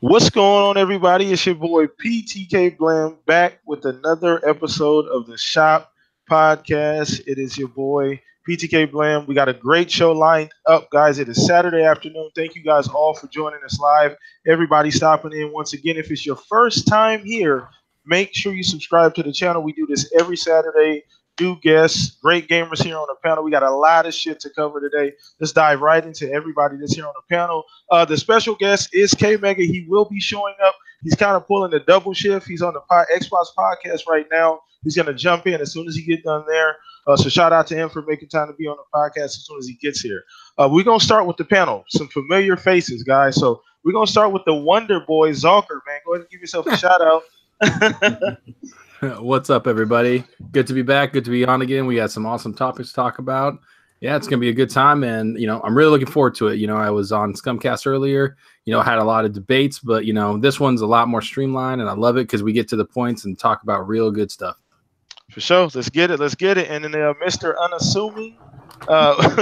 What's going on, everybody? It's your boy PTK Blam back with another episode of the Shop Podcast. It is your boy PTK Blam. We got a great show lined up, guys. It is Saturday afternoon. Thank you guys all for joining us live. Everybody stopping in once again. If it's your first time here, make sure you subscribe to the channel. We do this every Saturday. Do guests, great gamers here on the panel. We got a lot of shit to cover today. Let's dive right into everybody that's here on the panel. The special guest is K Mega. He will be showing up. He's kind of pulling the double shift. He's on the Xbox podcast right now. He's going to jump in as soon as he gets done there. So shout out to him for making time to be on the podcast as soon as he gets here. We're going to start with the panel. Some familiar faces, guys. So we're going to start with the Wonder Boy, Zalker, man. Go ahead and give yourself a shout out. What's up, everybody? Good to be back. Good to be on again. We got some awesome topics to talk about. Yeah, it's going to be a good time, and, I'm really looking forward to it. I was on Scumcast earlier, had a lot of debates, but, this one's a lot more streamlined, and I love it because we get to the points and talk about real good stuff. For sure. Let's get it. And then Mr. Unassuming,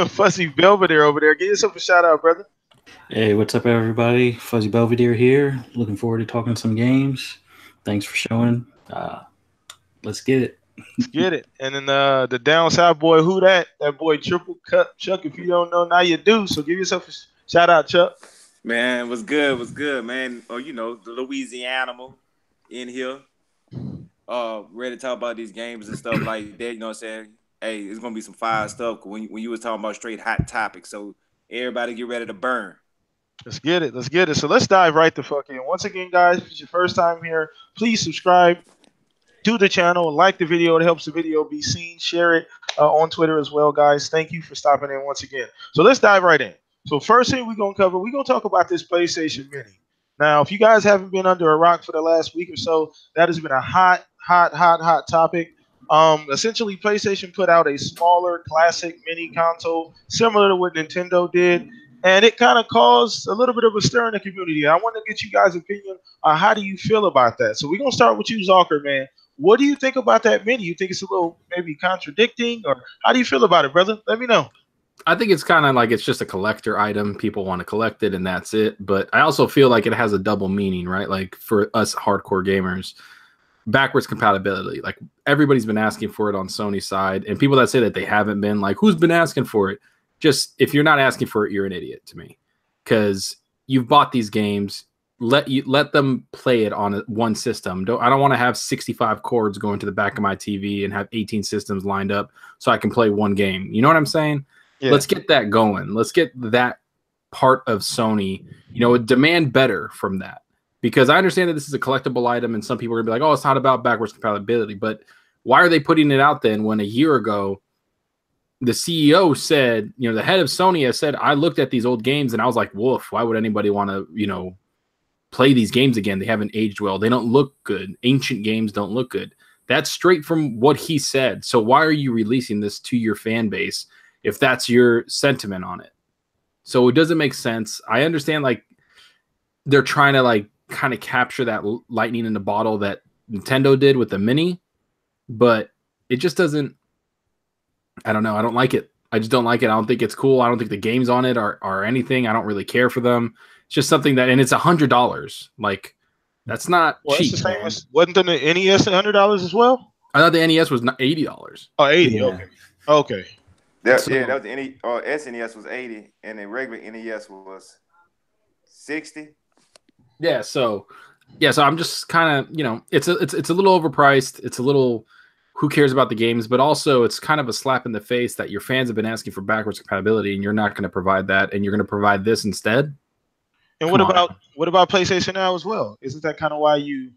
Fuzzy Belvedere over there. Give yourself a shout out, brother. Hey, what's up, everybody? Fuzzy Belvedere here. Looking forward to talking some games. Thanks for showing. Let's get it. Let's get it. And then the downside boy, who that? That boy Triple Cup Chuck. If you don't know, now you do. So give yourself a shout out, Chuck. Man, what's good, man? Oh, the Louisiana in here. Ready to talk about these games and stuff like that. You know what I'm saying? Hey, it's gonna be some fire stuff when you was talking about straight hot topics. So everybody get ready to burn. Let's get it. So let's dive right the fuck in. Once again, guys, if it's your first time here, please subscribe to the channel, like the video. It helps the video be seen. Share it on Twitter as well, guys. Thank you for stopping in once again. So let's dive right in. So first thing we're going to cover, we're going to talk about this PlayStation Mini. Now, if you guys haven't been under a rock for the last week or so, that has been a hot topic. Essentially, PlayStation put out a smaller classic mini console, similar to what Nintendo did, and it kind of caused a little bit of a stir in the community. I want to get you guys' opinion on how do you feel about that. So we're going to start with you, Zalker, man. What do you think about that mini? You think it's a little maybe contradicting, or how do you feel about it, brother? Let me know. I think it's kind of like it's just a collector item. People want to collect it, and that's it. But I also feel like it has a double meaning, right? Like for us hardcore gamers, backwards compatibility. Like everybody's been asking for it on Sony's side, and people that say that they haven't been, like, who's been asking for it? Just if you're not asking for it, you're an idiot to me, because you've bought these games. Let them play it on one system. I don't want to have 65 cords going to the back of my TV and have 18 systems lined up so I can play one game. You know what I'm saying? Yeah. Let's get that going. Let's get that part of Sony, demand better from that, because I understand that this is a collectible item and some people are gonna be like, oh, it's not about backwards compatibility. But why are they putting it out then when a year ago the CEO said, the head of Sony has said, I looked at these old games and I was like, woof, why would anybody want to, play these games again? They haven't aged well. They don't look good. Ancient games don't look good. That's straight from what he said. So why are you releasing this to your fan base if that's your sentiment on it? So it doesn't make sense. I understand, like, they're trying to, like, kind of capture that lightning in the bottle that Nintendo did with the Mini, but it just doesn't. I don't know. I don't like it. I just don't like it. I don't think it's cool. I don't think the games on it are anything. I don't really care for them. It's just something that, and it's $100. Like, that's not cheap. Wasn't the NES $100 as well? I thought the NES was $80. Oh, 80. Yeah. Okay. That was the SNES was 80, and the regular NES was 60. Yeah. So I'm just kind of, it's a little overpriced. It's a little, who cares about the games? But also, it's kind of a slap in the face that your fans have been asking for backwards compatibility, and you're not going to provide that, and you're going to provide this instead. And what about PlayStation Now as well? Isn't that kind of why you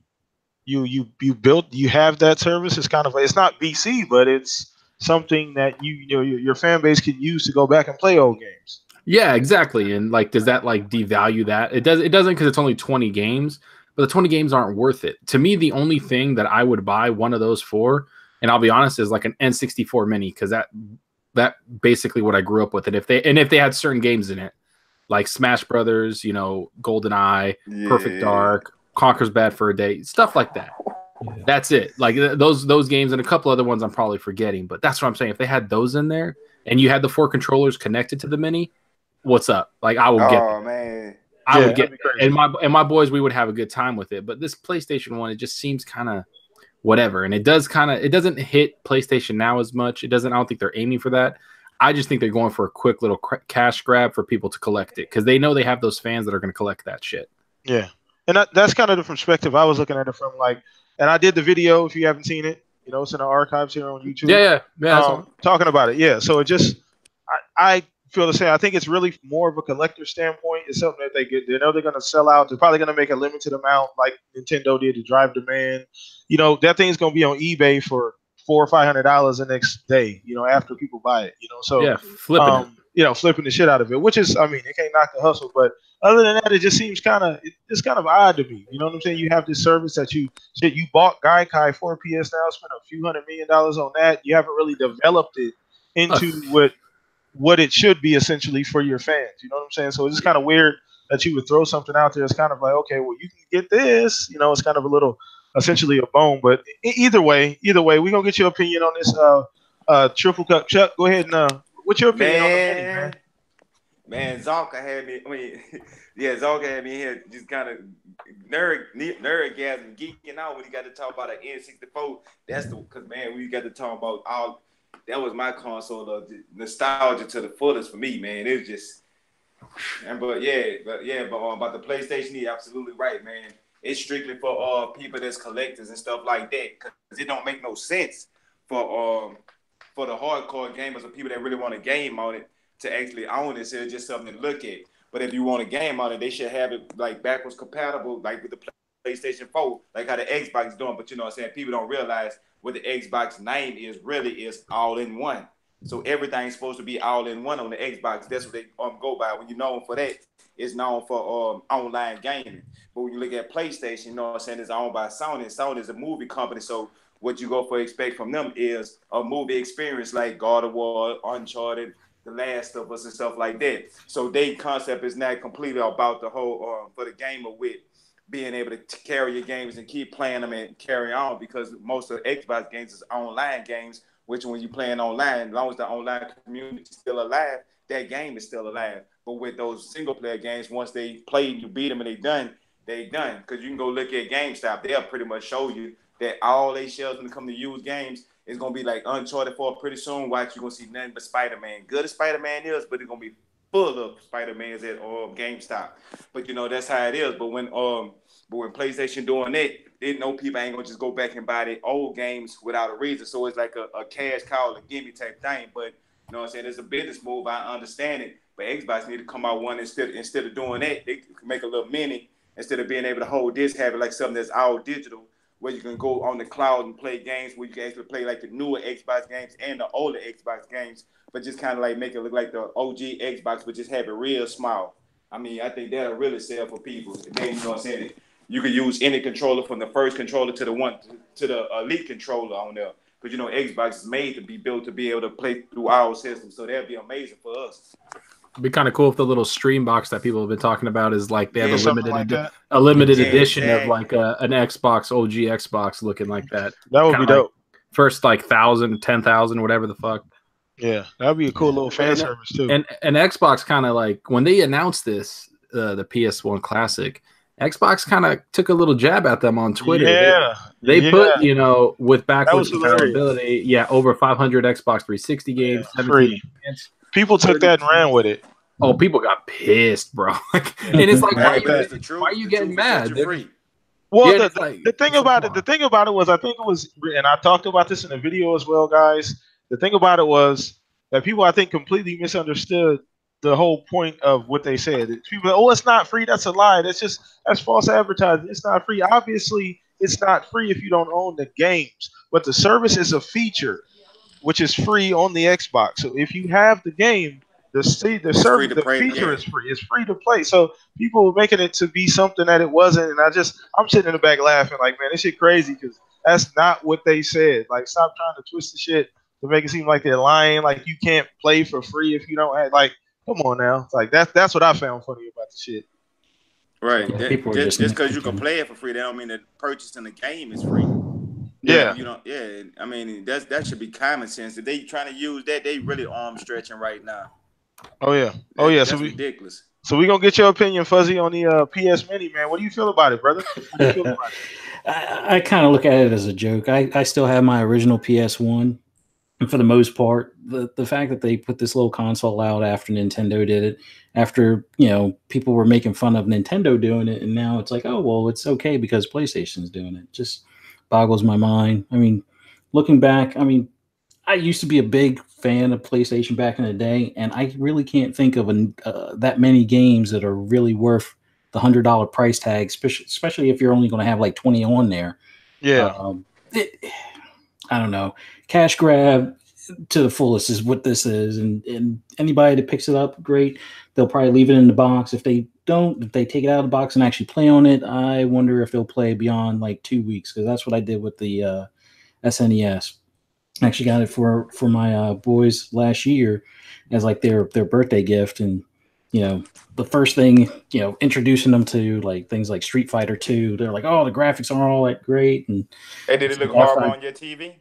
have that service? It's kind of, it's not BC, but it's something that your fan base can use to go back and play old games. Yeah, exactly. And, like, does that, like, devalue that? It doesn't, because it's only 20 games, but the 20 games aren't worth it. To me, the only thing that I would buy one of those for, and I'll be honest, is like an N64 Mini, because that basically what I grew up with. And if they had certain games in it, like Smash Brothers, GoldenEye, yeah, Perfect Dark, Conker's Bad for a Day, stuff like that. Yeah. That's it. Like those games and a couple other ones I'm probably forgetting, but that's what I'm saying. If they had those in there and you had the 4 controllers connected to the Mini, what's up? Like, I will get. Oh man, I would that'd get be crazy. and my boys, we would have a good time with it. But this PlayStation one, it just seems kind of whatever, and it doesn't hit PlayStation Now as much. I don't think they're aiming for that. I just think they're going for a quick little cash grab for people to collect it because they know they have those fans that are going to collect that shit. Yeah, and that's kind of the perspective I was looking at it from. Like, and I did the video. If you haven't seen it, it's in the archives here on YouTube. Yeah. Talking about it. Yeah, so it just I feel the same. I think it's really more of a collector standpoint. It's something that they get. They know they're going to sell out. They're probably going to make a limited amount, like Nintendo did to drive demand. That thing's going to be on eBay for $400 or $500 the next day. After people buy it. So yeah, flipping flipping the shit out of it. Which is, it can't knock the hustle, but other than that, it just seems it's kind of odd to me. You know what I'm saying? You have this service that you bought Gaikai for a PS Now, spent a few $100 million on that. You haven't really developed it into what it should be essentially for your fans. You know what I'm saying? So it's just kind of weird that you would throw something out there. It's kind of like, okay, well, you can get this. It's kind of a little, essentially a bone. But either way, we're going to get your opinion on this triple cup. Chuck, go ahead and what's your opinion on the mini, man? Man, Zonka had me. Zonka had me here just kind of nerdgasm, geeking out when he got to talk about an N64. Because man, we got to talk about all. That was my console of nostalgia to the fullest for me, man. It was just, about the PlayStation, you're absolutely right, man. It's strictly for people that's collectors and stuff like that, because it don't make no sense for the hardcore gamers or people that really want a game on it to actually own it. So it's just something to look at. But if you want a game on it, they should have it like backwards compatible, like with the PlayStation 4, like how the Xbox is doing. But you know what I'm saying? People don't realize what the Xbox name is all in one. So everything's supposed to be all in one on the Xbox. That's what they go by. When you're known for that, it's known for online gaming. But when you look at PlayStation, you know what I'm saying, it's owned by Sony. Sony is a movie company. So what you expect from them is a movie experience like God of War, Uncharted, The Last of Us, and stuff like that. So their concept is not completely about the whole for the gamer with being able to carry your games and keep playing them and carry on, because most of the Xbox games is online games, which when you're playing online, as long as the online community is still alive, that game is still alive. But with those single player games, once they play and you beat them and they done. Because you can go look at GameStop. They'll pretty much show you that all they shelves when it comes to used games is going to be like Uncharted 4 pretty soon. Watch, you're going to see nothing but Spider-Man. Good as Spider-Man is, but it's going to be full of Spider-Mans at GameStop. But that's how it is. But when PlayStation doing that, they know people ain't gonna just go back and buy their old games without a reason. So it's like a cash cow and gimme type thing. But you know what I'm saying? It's a business move. I understand it. But Xbox need to come out one instead of doing that. They can make a little mini instead of being able to hold this, have it like something that's all digital, where you can go on the cloud and play games, where you can actually play like the newer Xbox games and the older Xbox games, but just kind of like make it look like the OG Xbox, but just have it real small. I think that'll really sell for people. And then, you know what I'm saying? You can use any controller from the first controller to the elite controller on there. Because, Xbox is made to be built to be able to play through our system. So that'd be amazing for us. It'd be kind of cool if the little stream box that people have been talking about is like they have a Yeah, limited edition of like an Xbox, OG Xbox looking like that. That would be dope. First, 1,000, 10,000, whatever the fuck. Yeah, that'd be a cool little fan service too. And Xbox kind of like when they announced this, the PS1 Classic, Xbox kind of took a little jab at them on Twitter. Yeah, they put with backwards compatibility, over 500 Xbox 360 games, 17 games. People took that and ran with it. Oh, people got pissed, bro. And it's like, why are you getting mad? Well, the thing about it was, I think it was, and I talked about this in the video as well, guys. The thing about it was that people, I think, completely misunderstood the whole point of what they said. People, it's not free. That's a lie. That's false advertising. It's not free. Obviously, it's not free if you don't own the games. But the service is a feature, which is free on the Xbox. So if you have the game, the feature is free. It's free to play. So people were making it to be something that it wasn't. And I'm sitting in the back laughing like, man, this shit crazy, because that's not what they said. Like, stop trying to twist the shit to make it seem like they're lying. Like, you can't play for free if you don't have, like, come on now. It's like that's what I found funny about the shit. Right. Just because you can play it for free, that don't mean that purchasing the game is free. Yeah. That should be common sense. If they trying to use that, they really arm stretching right now. Oh yeah. That's ridiculous. So we're gonna get your opinion, Fuzzy, on the PS Mini, man. What do you feel about it, brother? What do you feel about it? I kind of look at it as a joke. I still have my original PS1. And for the most part, the fact that they put this little console out after Nintendo did it, after people were making fun of Nintendo doing it, and now it's like, oh well, it's okay because PlayStation's doing it. Just boggles my mind. I mean, looking back, I mean, I used to be a big fan of PlayStation back in the day, and I really can't think of that many games that are really worth the $100 price tag, especially if you're only going to have like 20 on there. Yeah. I don't know. Cash grab to the fullest is what this is. And anybody that picks it up, great. They'll probably leave it in the box. If they don't, if they take it out of the box and actually play on it, I wonder if they'll play beyond like 2 weeks, because that's what I did with the SNES. I actually got it for my boys last year as like their birthday gift. And, the first thing, introducing them to like things like Street Fighter 2, they're like, oh, the graphics aren't all that great. And hey, did it look horrible on your TV?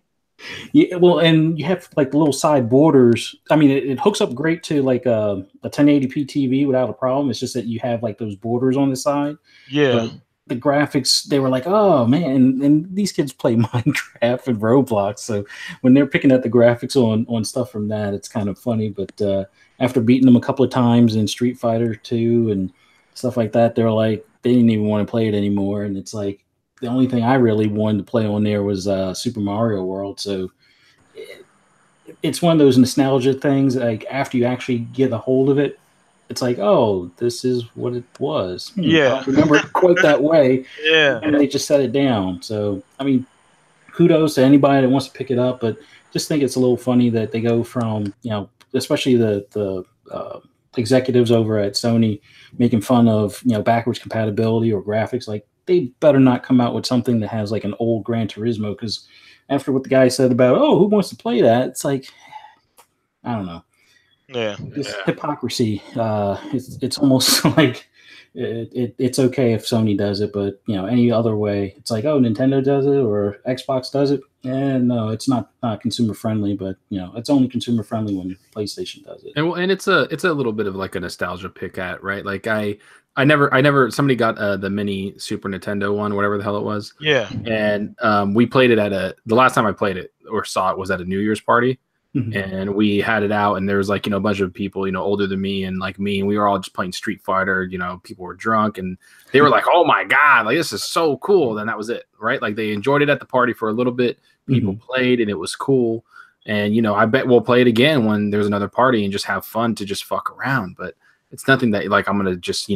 Yeah, well, and you have like the little side borders. I mean, it hooks up great to like a 1080p TV without a problem. It's just that you have like those borders on the side. Yeah. But the graphics, they were like, oh man, and these kids play Minecraft and Roblox, so when they're picking at the graphics on stuff from that, it's kind of funny. But after beating them a couple of times in Street Fighter 2 and stuff like that, they're like, they didn't even want to play it anymore. And it's like, the only thing I really wanted to play on there was Super Mario World. So it's one of those nostalgia things. Like after you actually get a hold of it, it's like, oh, this is what it was. Yeah. I don't remember it quite that way. Yeah. And they just set it down. So, I mean, kudos to anybody that wants to pick it up, but just think it's a little funny that they go from, especially the executives over at Sony making fun of, backwards compatibility or graphics. Like, they better not come out with something that has like an old Gran Turismo, because after what the guy said about, oh, who wants to play that? It's like, I don't know. Yeah. This hypocrisy. It's almost like it's okay if Sony does it, but any other way, it's like, oh, Nintendo does it or Xbox does it. And no, it's not consumer friendly, but it's only consumer friendly when PlayStation does it. And it's a little bit of like a nostalgia pick at, right? Like I never somebody got the mini Super Nintendo one, whatever the hell it was. Yeah. And we played it the last time I played it or saw it was at a New Year's party. Mm-hmm. And we had it out, and there was like, a bunch of people, older than me and like me, and we were all just playing Street Fighter. People were drunk, and they were like, oh my God, like this is so cool. Then that was it, right? Like they enjoyed it at the party for a little bit. People played, and it was cool. And, I bet we'll play it again when there's another party and just have fun to just fuck around. But it's nothing that like I'm going to just,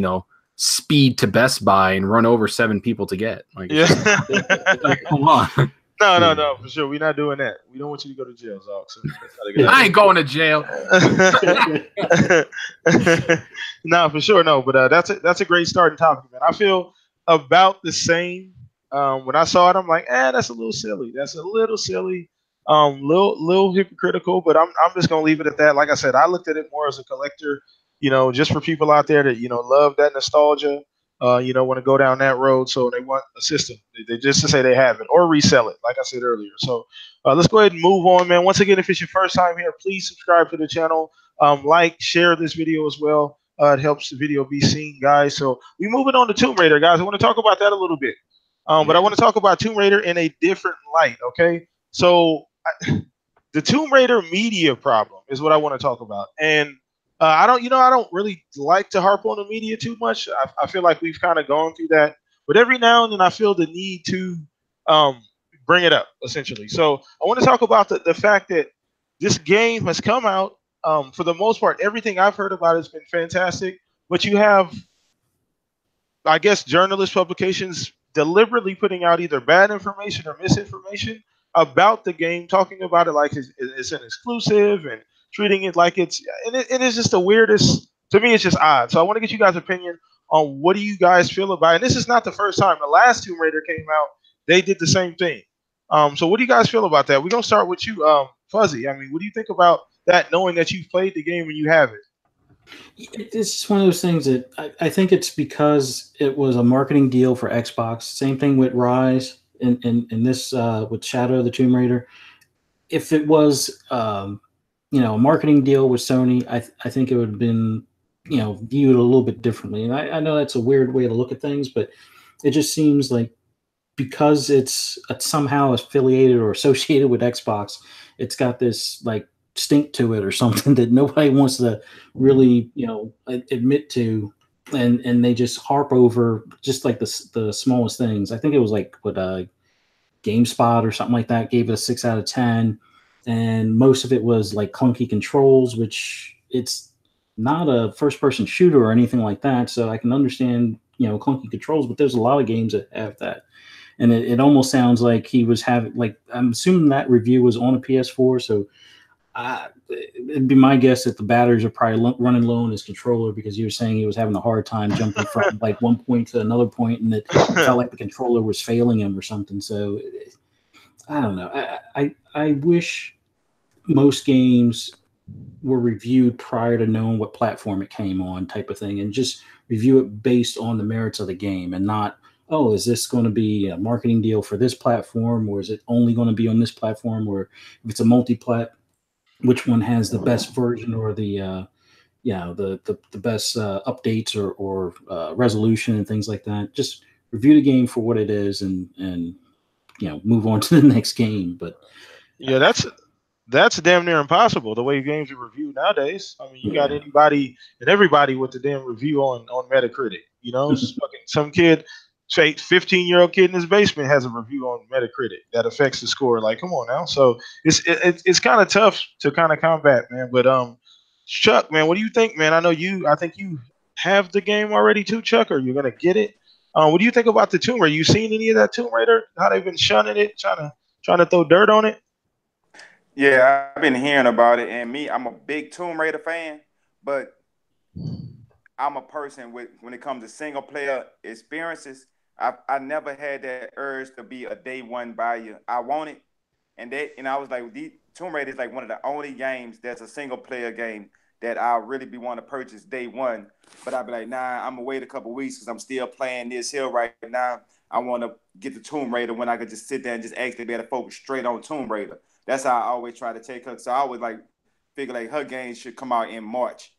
speed to Best Buy and run over 7 people to get. Like, Yeah. like, come on. No, for sure. We're not doing that. We don't want you to go to jail, Zox. So I ain't going to jail. No, for sure. No, but that's a great starting topic, man. I feel about the same. When I saw it, I'm like, that's a little silly. That's a little silly. Little hypocritical, but I'm just gonna leave it at that. Like I said, I looked at it more as a collector, just for people out there that love that nostalgia. Want to go down that road, so they want a system. They just to say they have it or resell it, like I said earlier. So let's go ahead and move on, man. Once again, if it's your first time here, please subscribe to the channel. Like, share this video as well. It helps the video be seen, guys. So we moving on to Tomb Raider, guys. I want to talk about that a little bit, but I want to talk about Tomb Raider in a different light. Okay, so the Tomb Raider media problem is what I want to talk about, and I don't really like to harp on the media too much. I feel like we've kind of gone through that, but every now and then I feel the need to bring it up, essentially. So I want to talk about the fact that this game has come out. For the most part, everything I've heard about it has been fantastic, but you have, I guess, journalist publications deliberately putting out either bad information or misinformation about the game, talking about it like it's an exclusive and treating it like it is just the weirdest. To me, it's just odd. So I want to get you guys' opinion on what do you guys feel about it. And this is not the first time. The last Tomb Raider came out, they did the same thing. So what do you guys feel about that? We're going to start with you, Fuzzy. I mean, what do you think about that, knowing that you've played the game and you have it? It's just one of those things that I think it's because it was a marketing deal for Xbox. Same thing with Rise and this with Shadow of the Tomb Raider. If it was a marketing deal with Sony, I think it would have been view it a little bit differently. And I know that's a weird way to look at things, but it just seems like because it's somehow affiliated or associated with Xbox, it's got this like stink to it or something that nobody wants to really, admit to, and they just harp over just like the smallest things. I think it was like what GameSpot or something like that gave it a 6 out of 10, and most of it was like clunky controls, which it's not a first person shooter or anything like that. So I can understand clunky controls, but there's a lot of games that have that. And it almost sounds like he was having, like, I'm assuming that review was on a PS4. So it'd be my guess that the batteries are probably running low on his controller, because you were saying he was having a hard time jumping from like one point to another point, and it felt like the controller was failing him or something. So I don't know. I wish most games were reviewed prior to knowing what platform it came on, type of thing, and just review it based on the merits of the game, and not, oh, is this going to be a marketing deal for this platform, or is it only going to be on this platform, or if it's a multi-plat, which one has the best version, or the best updates or resolution and things like that. Just review the game for what it is, and move on to the next game. But yeah, that's damn near impossible the way games are reviewed nowadays. I mean, you got anybody and everybody with the damn review on Metacritic. Some kid, 15-year-old kid in his basement has a review on Metacritic that affects the score. Like, come on now. So it's kind of tough to kind of combat, man. But Chuck, man, what do you think, man? I think you have the game already too, Chuck, or you're gonna get it. What do you think about the Tomb Raider? You seen any of that Tomb Raider? How they've been shunning it, trying to throw dirt on it? Yeah, I've been hearing about it, and I'm a big Tomb Raider fan, but I'm a person when it comes to single player experiences, I never had that urge to be a day one buyer. I want it, and I was like, Tomb Raider is like one of the only games that's a single player game that I'll really be want to purchase day one. But I'll be like, nah, I'm gonna wait a couple weeks because I'm still playing this here right now. I want to get the Tomb Raider when I could just sit there and just actually be able to focus straight on Tomb Raider. That's how I always try to take her. So I always like figure like her game should come out in March.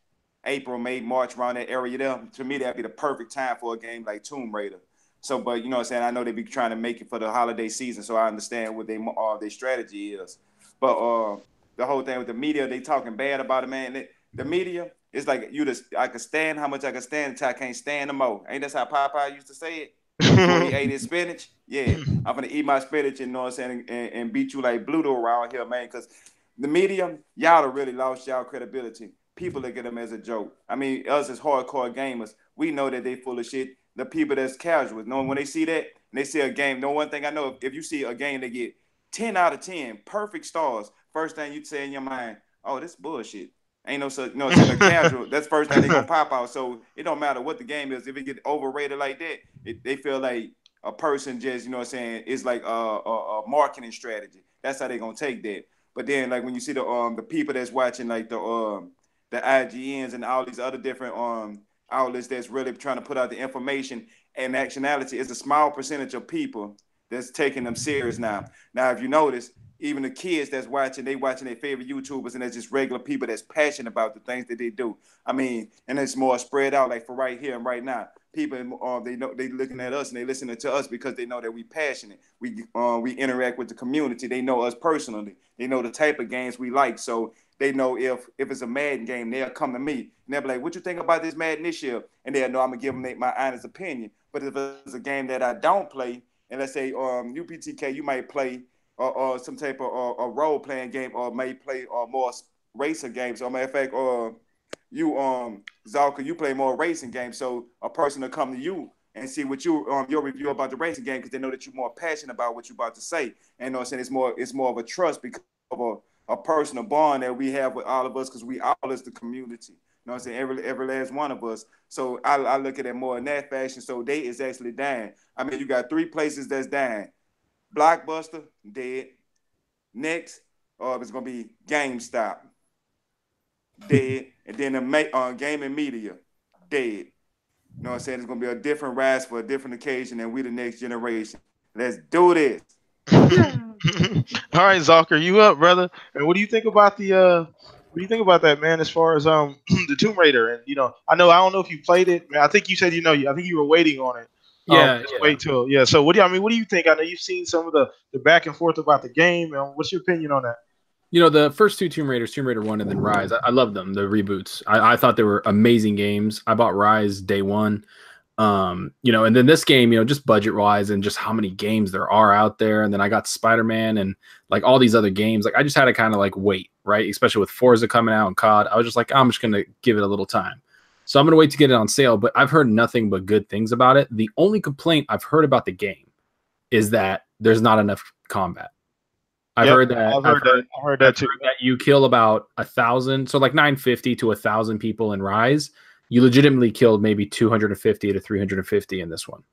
April, May, March, around that area there. To me, that'd be the perfect time for a game like Tomb Raider. So, but you know what I'm saying? I know they be trying to make it for the holiday season, so I understand what their strategy is. But the whole thing with the media, they talking bad about it, man. The media, it's like I can stand how much I can stand until I can't stand no more. Ain't that how Popeye used to say it? Before he ate his spinach? Yeah, I'm gonna eat my spinach, and you know what I'm saying, and beat you like Bluto around here, man, because the media, y'all have really lost y'all credibility. People look at them as a joke. I mean, us as hardcore gamers, we know that they full of shit. The people that's casual, when they see that, and they see a game, no one thing I know, if you see a game they get 10 out of 10, perfect stars, first thing you'd say in your mind, oh, this bullshit. Ain't no such, no, a casual. That's the first thing they gonna pop out. So it don't matter what the game is. If it get overrated like that, they feel like a person just, you know what I'm saying, it's like a marketing strategy. That's how they gonna take that. But then, like when you see the people that's watching, like the IGNs and all these other different outlets that's really trying to put out the information and actionality, is a small percentage of people that's taking them serious now. Now, if you notice, even the kids that's watching, they watching their favorite YouTubers, and they're just regular people that's passionate about the things that they do. I mean, and it's more spread out, like for right here and right now. People, they know they looking at us and they listening to us because they know that we passionate. We interact with the community. They know us personally. They know the type of games we like. So they know if it's a Madden game, they'll come to me and they'll be like, "What you think about this Madden this year?" And they'll know I'm gonna give them my honest opinion. But if it's a game that I don't play, and let's say UPTK, you might play or some type of a role playing game, or may play more racer games. Or matter of fact, you Zalka, you play more racing games. So a person will come to you and see what your review about the racing game, because they know that you're more passionate about what you're about to say. And you know what I'm saying, it's more of a trust because of a personal bond that we have with all of us, because we all is the community. You know what I'm saying? Every last one of us. So I look at it more in that fashion. So they is actually dying. I mean, you got 3 places that's dying. Blockbuster, dead. Next, it's gonna be GameStop, dead. And then the gaming media, dead. You know what I'm saying? It's gonna be a different rise for a different occasion, and we the next generation. Let's do this. All right, Zalker, you up, brother? And what do you think about the What do you think about that, man? As far as the Tomb Raider, and I don't know if you played it. Man, I think you said I think you were waiting on it. Yeah, Wait till So what do you think? I know you've seen some of the back and forth about the game, and what's your opinion on that? The first two Tomb Raiders, Tomb Raider 1 and then Rise, I love them, the reboots. I thought they were amazing games. I bought Rise day one. And then this game, just budget wise and just how many games there are out there. And then I got Spider-Man and like all these other games. Like I just had to kind of like wait, right? Especially with Forza coming out and COD. I was just like, I'm just going to give it a little time. So I'm going to wait to get it on sale, but I've heard nothing but good things about it. The only complaint I've heard about the game is that there's not enough combat. I've heard that too. That you kill about 1,000, so like 950 to 1,000 people in Rise. You legitimately killed maybe 250 to 350 in this one.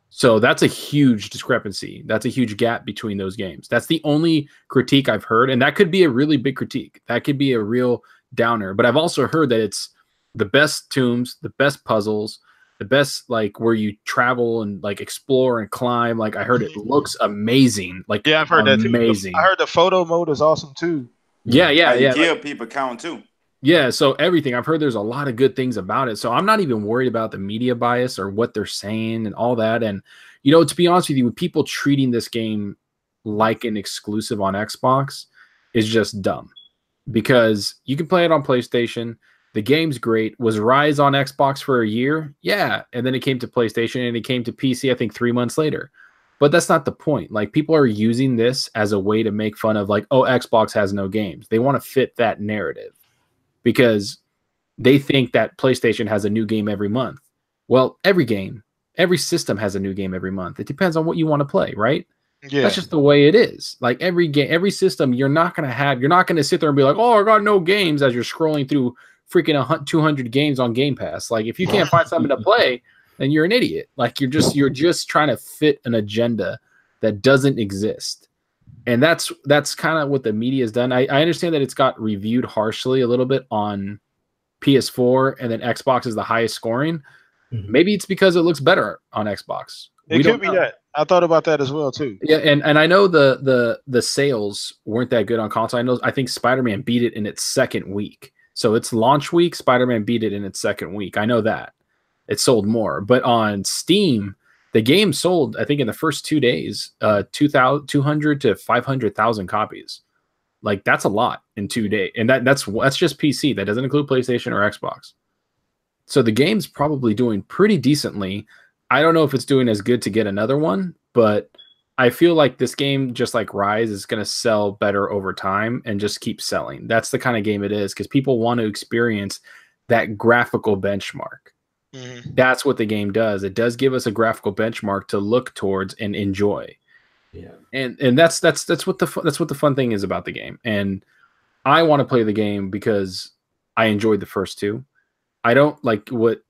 So that's a huge discrepancy. That's a huge gap between those games. That's the only critique I've heard, and that could be a really big critique. That could be a real downer. But I've also heard that it's the best tombs, the best puzzles, the best like where you travel and like explore and climb. Like I heard it looks amazing. Like I've heard that too. Amazing. I heard the photo mode is awesome too. Yeah. Kill people count too. Yeah, so everything. I've heard there's a lot of good things about it. So I'm not even worried about the media bias or what they're saying and all that. And, to be honest with you, people treating this game like an exclusive on Xbox is just dumb. Because you can play it on PlayStation. The game's great. Was Rise on Xbox for a year? Yeah. And then it came to PlayStation and it came to PC, I think 3 months later. But that's not the point. Like people are using this as a way to make fun of like, oh, Xbox has no games. They want to fit that narrative. Because they think that PlayStation has a new game every month. Well, every system has a new game every month. It depends on what you want to play, right? Yeah. That's just the way it is. Like every system, you're not going to sit there and be like, oh, I got no games as you're scrolling through freaking 200 games on Game Pass. Like if you can't find something to play, then you're an idiot. Like you're just trying to fit an agenda that doesn't exist. And that's kind of what the media has done. I understand that it's got reviewed harshly a little bit on PS4 and then Xbox is the highest scoring. Mm-hmm. Maybe it's because it looks better on Xbox. It could be that. I thought about that as well too. Yeah, and I know the sales weren't that good on console. I think Spider-Man beat it in its second week. So its launch week, Spider-Man beat it in its second week. I know that. It sold more. But on Steam, the game sold, I think, in the first 2 days, 200 to 500,000 copies. Like that's a lot in 2 days, and that's just PC. That doesn't include PlayStation or Xbox. So the game's probably doing pretty decently. I don't know if it's doing as good to get another one, but I feel like this game, just like Rise, is going to sell better over time and just keep selling. That's the kind of game it is because people want to experience that graphical benchmark. Mm-hmm. That's what the game does. It does give us a graphical benchmark to look towards and enjoy. Yeah, and that's what the fun thing is about the game. And I want to play the game because I enjoyed the first two. I don't like what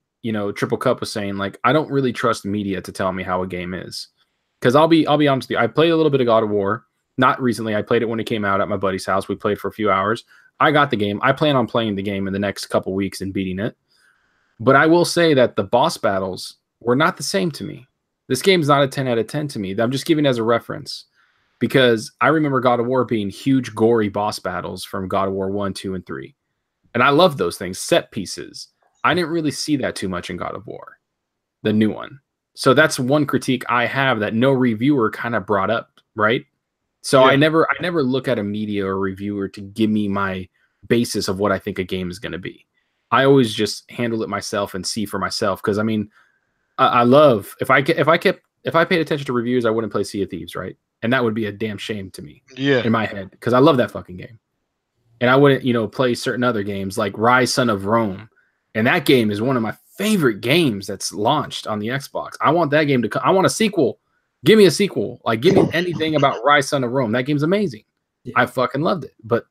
Triple Cup was saying. Like I don't really trust media to tell me how a game is because I'll be honest with you. I played a little bit of God of War. Not recently. I played it when it came out at my buddy's house. We played for a few hours. I got the game. I plan on playing the game in the next couple weeks and beating it. But I will say that the boss battles were not the same to me. This game's not a 10 out of 10 to me. I'm just giving it as a reference because I remember God of War being huge, gory boss battles from God of War 1, 2, and 3. And I love those things, set pieces. I didn't really see that too much in God of War, the new one. So that's one critique I have that no reviewer kind of brought up, right? So yeah. I never look at a media or reviewer to give me my basis of what I think a game is going to be. I always just handle it myself and see for myself. Cause I mean, I love, if I paid attention to reviews, I wouldn't play Sea of Thieves. Right. And that would be a damn shame to me in my head. Cause I love that fucking game. And I wouldn't, play certain other games like Rise, Son of Rome. And that game is one of my favorite games that's launched on the Xbox. I want that game to come. I want a sequel. Give me a sequel. Like give me anything about Rise, Son of Rome. That game's amazing. Yeah. I fucking loved it. But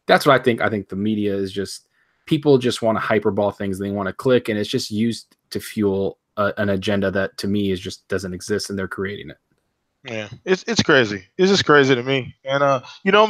that's what I think. I think the media is just, people just want to hyperball things. They want to click, and it's just used to fuel an agenda that to me is just doesn't exist, and they're creating it. Yeah, it's crazy. It's just crazy to me. And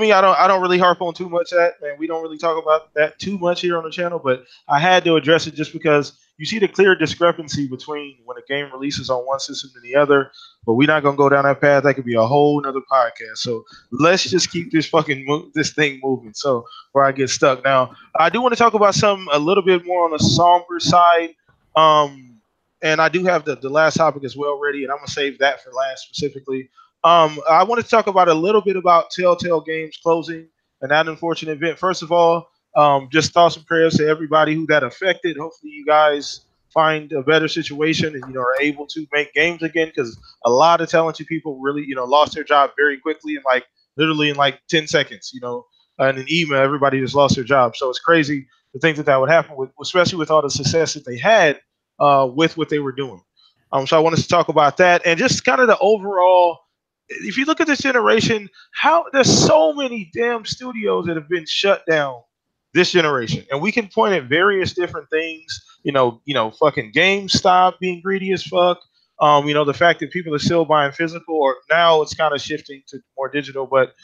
me, I don't really harp on too much of that, and we don't really talk about that too much here on the channel. But I had to address it just because you see the clear discrepancy between when a game releases on one system and the other. But we're not gonna go down that path. That could be a whole nother podcast. So let's just keep this thing moving. So where I get stuck now, I do want to talk about something a little bit more on the somber side. And I do have the last topic as well ready, and I'm gonna save that for last specifically. I want to talk about a little bit about Telltale Games closing and that unfortunate event. First of all, just thoughts and prayers to everybody who got affected. Hopefully, you guys find a better situation and are able to make games again, because a lot of talented people really lost their job very quickly, and like literally in like 10 seconds. In an email, everybody just lost their job. So it's crazy to think that would happen, especially with all the success that they had with what they were doing. So I wanted to talk about that and just kind of the overall. If you look at this generation, how there's so many damn studios that have been shut down this generation, and we can point at various different things. Fucking GameStop being greedy as fuck. The fact that people are still buying physical, or now it's kind of shifting to more digital. But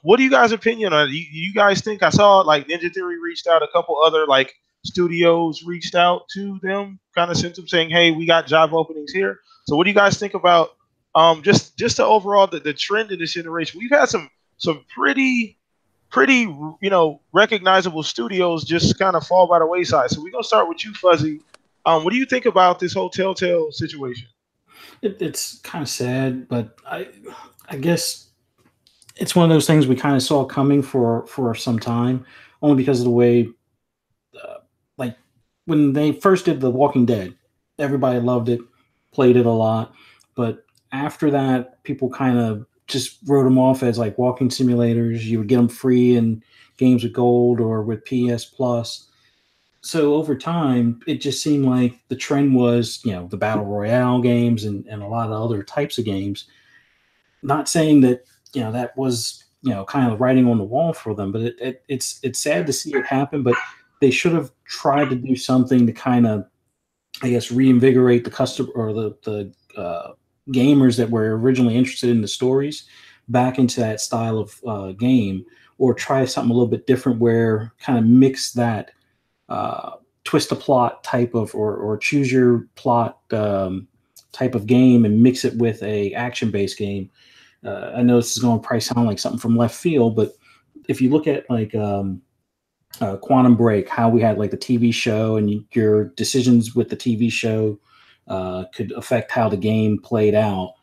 what do you guys' opinion on it? You guys think? I saw like Ninja Theory reached out, a couple other like studios reached out to them, kind of sent them saying, "Hey, we got job openings here." So what do you guys think about just the overall the trend in this generation? We've had some pretty recognizable studios just kind of fall by the wayside. So we're gonna start with you, Fuzzy. What do you think about this whole Telltale situation? It's kind of sad, but I guess it's one of those things we kind of saw coming for some time, only because of the way, like when they first did The Walking Dead, everybody loved it, played it a lot, but after that, people kind of just wrote them off as like walking simulators. You would get them free in games with gold or with PS Plus. So over time, it just seemed like the trend was, the battle royale games and a lot of other types of games. Not saying that, that was, kind of writing on the wall for them, but it's sad to see it happen, but they should have tried to do something to kind of, I guess, reinvigorate the customer or the gamers that were originally interested in the stories back into that style of game, or try something a little bit different where kind of mix that twist the plot type of or choose your plot type of game and mix it with a action-based game. I know this is going to probably sound like something from left field, but if you look at like Quantum Break, how we had like the TV show and your decisions with the TV show could affect how the game played out.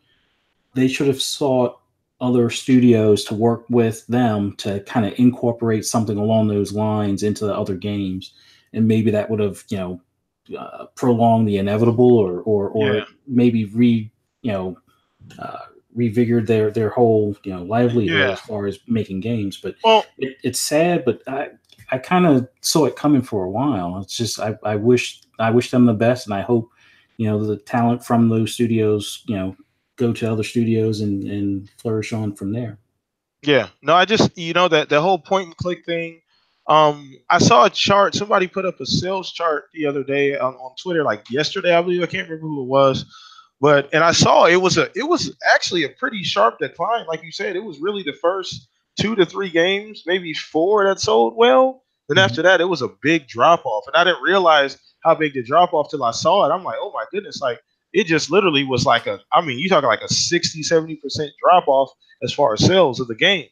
They should have sought other studios to work with them to kind of incorporate something along those lines into the other games, and maybe that would have prolonged the inevitable, or maybe revigored their whole livelihood as far as making games. But it's sad, but I kind of saw it coming for a while. It's just I wish them the best, and I hope the talent from those studios go to other studios and flourish on from there. Yeah, no, I just that the whole point and click thing. I saw a chart. Somebody put up a sales chart the other day on Twitter, like yesterday, I believe. I can't remember who it was, and I saw it was actually a pretty sharp decline. Like you said, it was really the first 2 to 3 games, maybe 4, that sold well. Then after that, it was a big drop off, and I didn't realize how big the drop off till I saw it. I'm like, oh my goodness, like it just literally was like you talking like a 60-70% drop off as far as sales of the game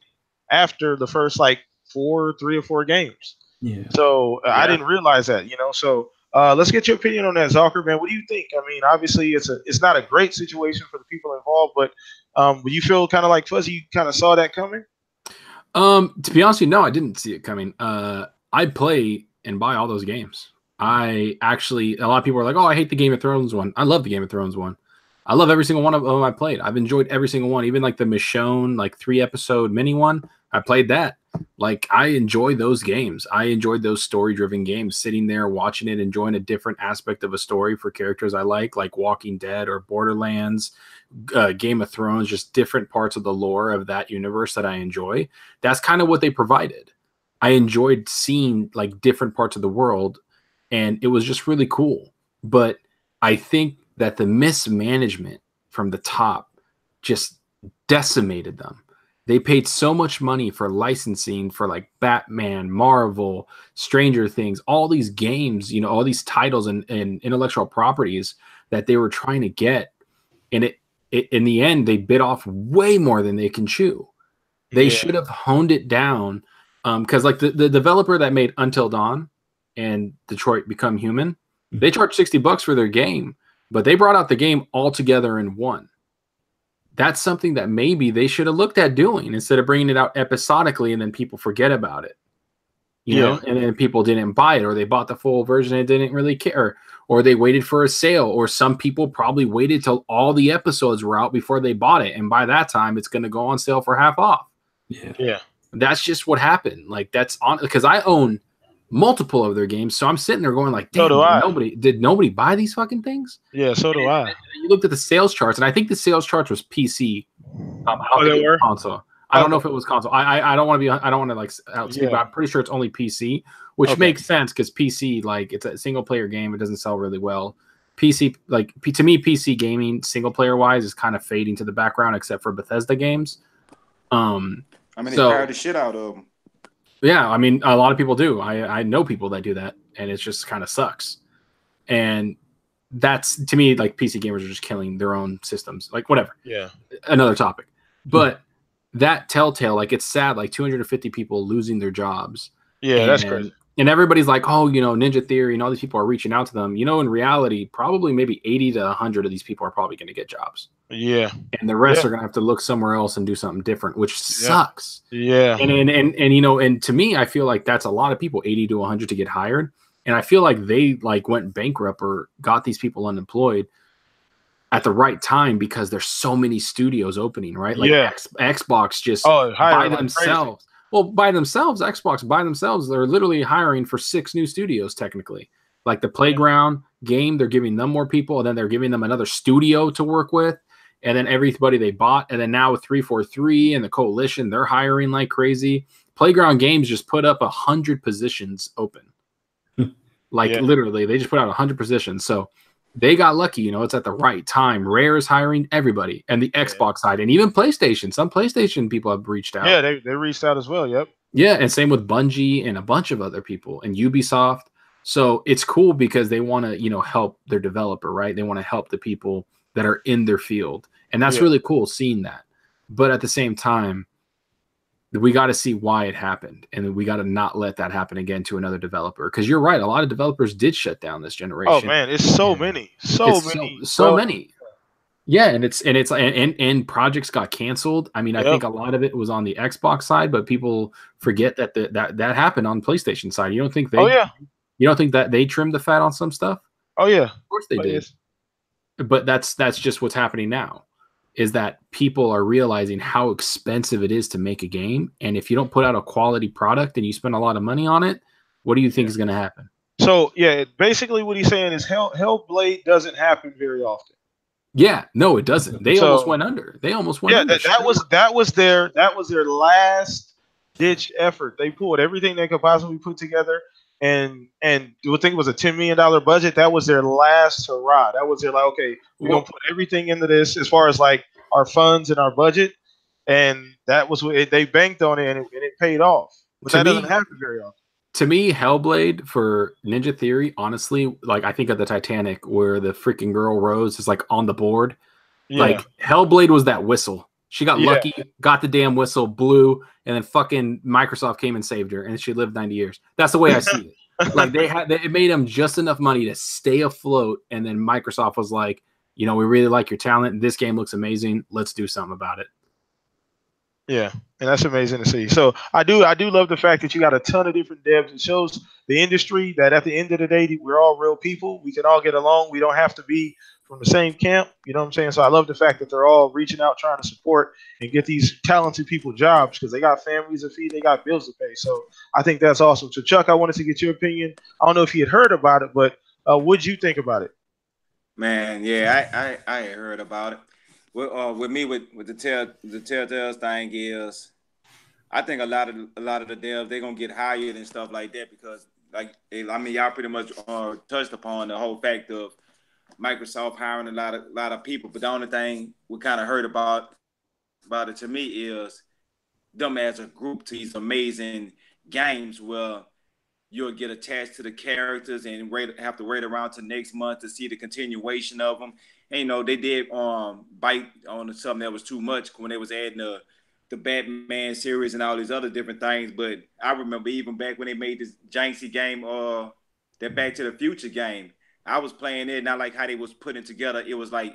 after the first like 3 or 4 games. Yeah. So I didn't realize that, So let's get your opinion on that, Zalker, man. What do you think? I mean, obviously it's not a great situation for the people involved, but would you feel kind of like Fuzzy, you kind of saw that coming? To be honest with you, no, I didn't see it coming. I play and buy all those games. A lot of people are like, oh, I hate the Game of Thrones one. I love the Game of Thrones one. I love every single one of them I played. I've enjoyed every single one, even like the Michonne, like 3-episode mini one. I played that. Like, I enjoy those games. I enjoyed those story-driven games, sitting there, watching it, enjoying a different aspect of a story for characters I like Walking Dead or Borderlands, Game of Thrones, just different parts of the lore of that universe that I enjoy. That's kind of what they provided. I enjoyed seeing like different parts of the world, and it was just really cool. But I think that the mismanagement from the top just decimated them. They paid so much money for licensing for like Batman, Marvel, Stranger Things, all these games, all these titles and intellectual properties that they were trying to get. And it in the end, they bit off way more than they can chew. They should have honed it down. Because like the developer that made Until Dawn and Detroit Become Human, they charged $60 for their game, but they brought out the game all together in one. That's something that maybe they should have looked at doing instead of bringing it out episodically and then people forget about it, you know, and then people didn't buy it, or they bought the full version and didn't really care, or they waited for a sale, or some people probably waited till all the episodes were out before they bought it. And by that time it's going to go on sale for half off. Yeah. That's just what happened. Like that's on because I own multiple of their games. So I'm sitting there going like, damn, did nobody buy these fucking things? Yeah, so do I. And you looked at the sales charts, and I think the sales charts was PC. I don't think it was console. I don't know if it was console. I don't want to be. I don't want to like outspeak, but I'm pretty sure it's only PC, which makes sense because PC, like, it's a single player game. It doesn't sell really well. PC, like to me, PC gaming single player wise is kind of fading to the background, except for Bethesda games. I mean, they powered the shit out of them. Yeah, I mean, a lot of people do. I know people that do that, and it just kind of sucks. And that's, to me, like, PC gamers are just killing their own systems. Like, whatever. Yeah. Another topic. But that Telltale, like, it's sad, like 250 people losing their jobs. Yeah, that's crazy. And everybody's like, oh, Ninja Theory and all these people are reaching out to them. In reality, probably maybe 80 to 100 of these people are probably going to get jobs. Yeah. And the rest are going to have to look somewhere else and do something different, which sucks. Yeah. And to me, I feel like that's a lot of people, 80 to 100 to get hired. And I feel like they went bankrupt or got these people unemployed at the right time because there's so many studios opening, right? Like Xbox just by themselves. Well, by themselves, Xbox by themselves, they're literally hiring for 6 new studios, technically. Like the Playground game, they're giving them more people, and then they're giving them another studio to work with, and then everybody they bought. And then now with 343 and the Coalition, they're hiring like crazy. Playground Games just put up 100 positions open. Literally, they just put out 100 positions. So they got lucky, it's at the right time. Rare is hiring everybody, and the Xbox side, and even PlayStation. Some PlayStation people have reached out. Yeah, they reached out as well. Yep. Yeah, and same with Bungie and a bunch of other people, and Ubisoft. So it's cool because they want to, help their developer, right? They want to help the people that are in their field, and that's really cool seeing that. But at the same time, we got to see why it happened, and we got to not let that happen again to another developer. Because you're right, a lot of developers did shut down this generation. Oh man, it's so many, so many. Yeah, and projects got canceled. I mean, I think a lot of it was on the Xbox side, but people forget that that happened on PlayStation side. You don't think they? Oh yeah. You don't think that they trimmed the fat on some stuff? Oh yeah, of course they did. Yes. But that's just what's happening now. Is that people are realizing how expensive it is to make a game. And if you don't put out a quality product and you spend a lot of money on it, what do you think is going to happen? So, basically what he's saying is Hellblade doesn't happen very often. Yeah, no, it doesn't. They almost went under. They almost went under. That was their last ditch effort. They pulled everything they could possibly put together. And I think it was a $10 million budget. That was their last hurrah. That was their okay, we're gonna put everything into this as far as like our funds and our budget, and that was what they banked on it, and it paid off. But that doesn't happen very often. To me, Hellblade for Ninja Theory, honestly, like I think of the Titanic where the freaking girl Rose is like on the board. Yeah. Like Hellblade was that whistle. She got lucky, got the damn whistle, blew, and then fucking Microsoft came and saved her, and she lived 90 years. That's the way I see it. Like it made them just enough money to stay afloat, and then Microsoft was like, we really like your talent. This game looks amazing. Let's do something about it. Yeah, and that's amazing to see. So I do love the fact that you got a ton of different devs. It shows the industry that at the end of the day, we're all real people. We can all get along. We don't have to be from the same camp, you know what I'm saying? So I love the fact that they're all reaching out, trying to support and get these talented people jobs because they got families to feed, they got bills to pay. So I think that's awesome. So Chuck, I wanted to get your opinion. I don't know if you had heard about it, but what'd you think about it? Man, yeah, I heard about it. With me with the Telltale thing is, I think a lot of the devs they're gonna get hired and stuff like that because y'all pretty much touched upon the whole fact of Microsoft hiring a lot of people, but the only thing we kind of heard about it to me is them as a group to these amazing games where you'll get attached to the characters and have to wait around to next month to see the continuation of them. And, you know, they did bite on something that was too much when they was adding the Batman series and all these other different things. But I remember even back when they made this janky game, that Back to the Future game, I was playing it, and I like how they was putting together. It was like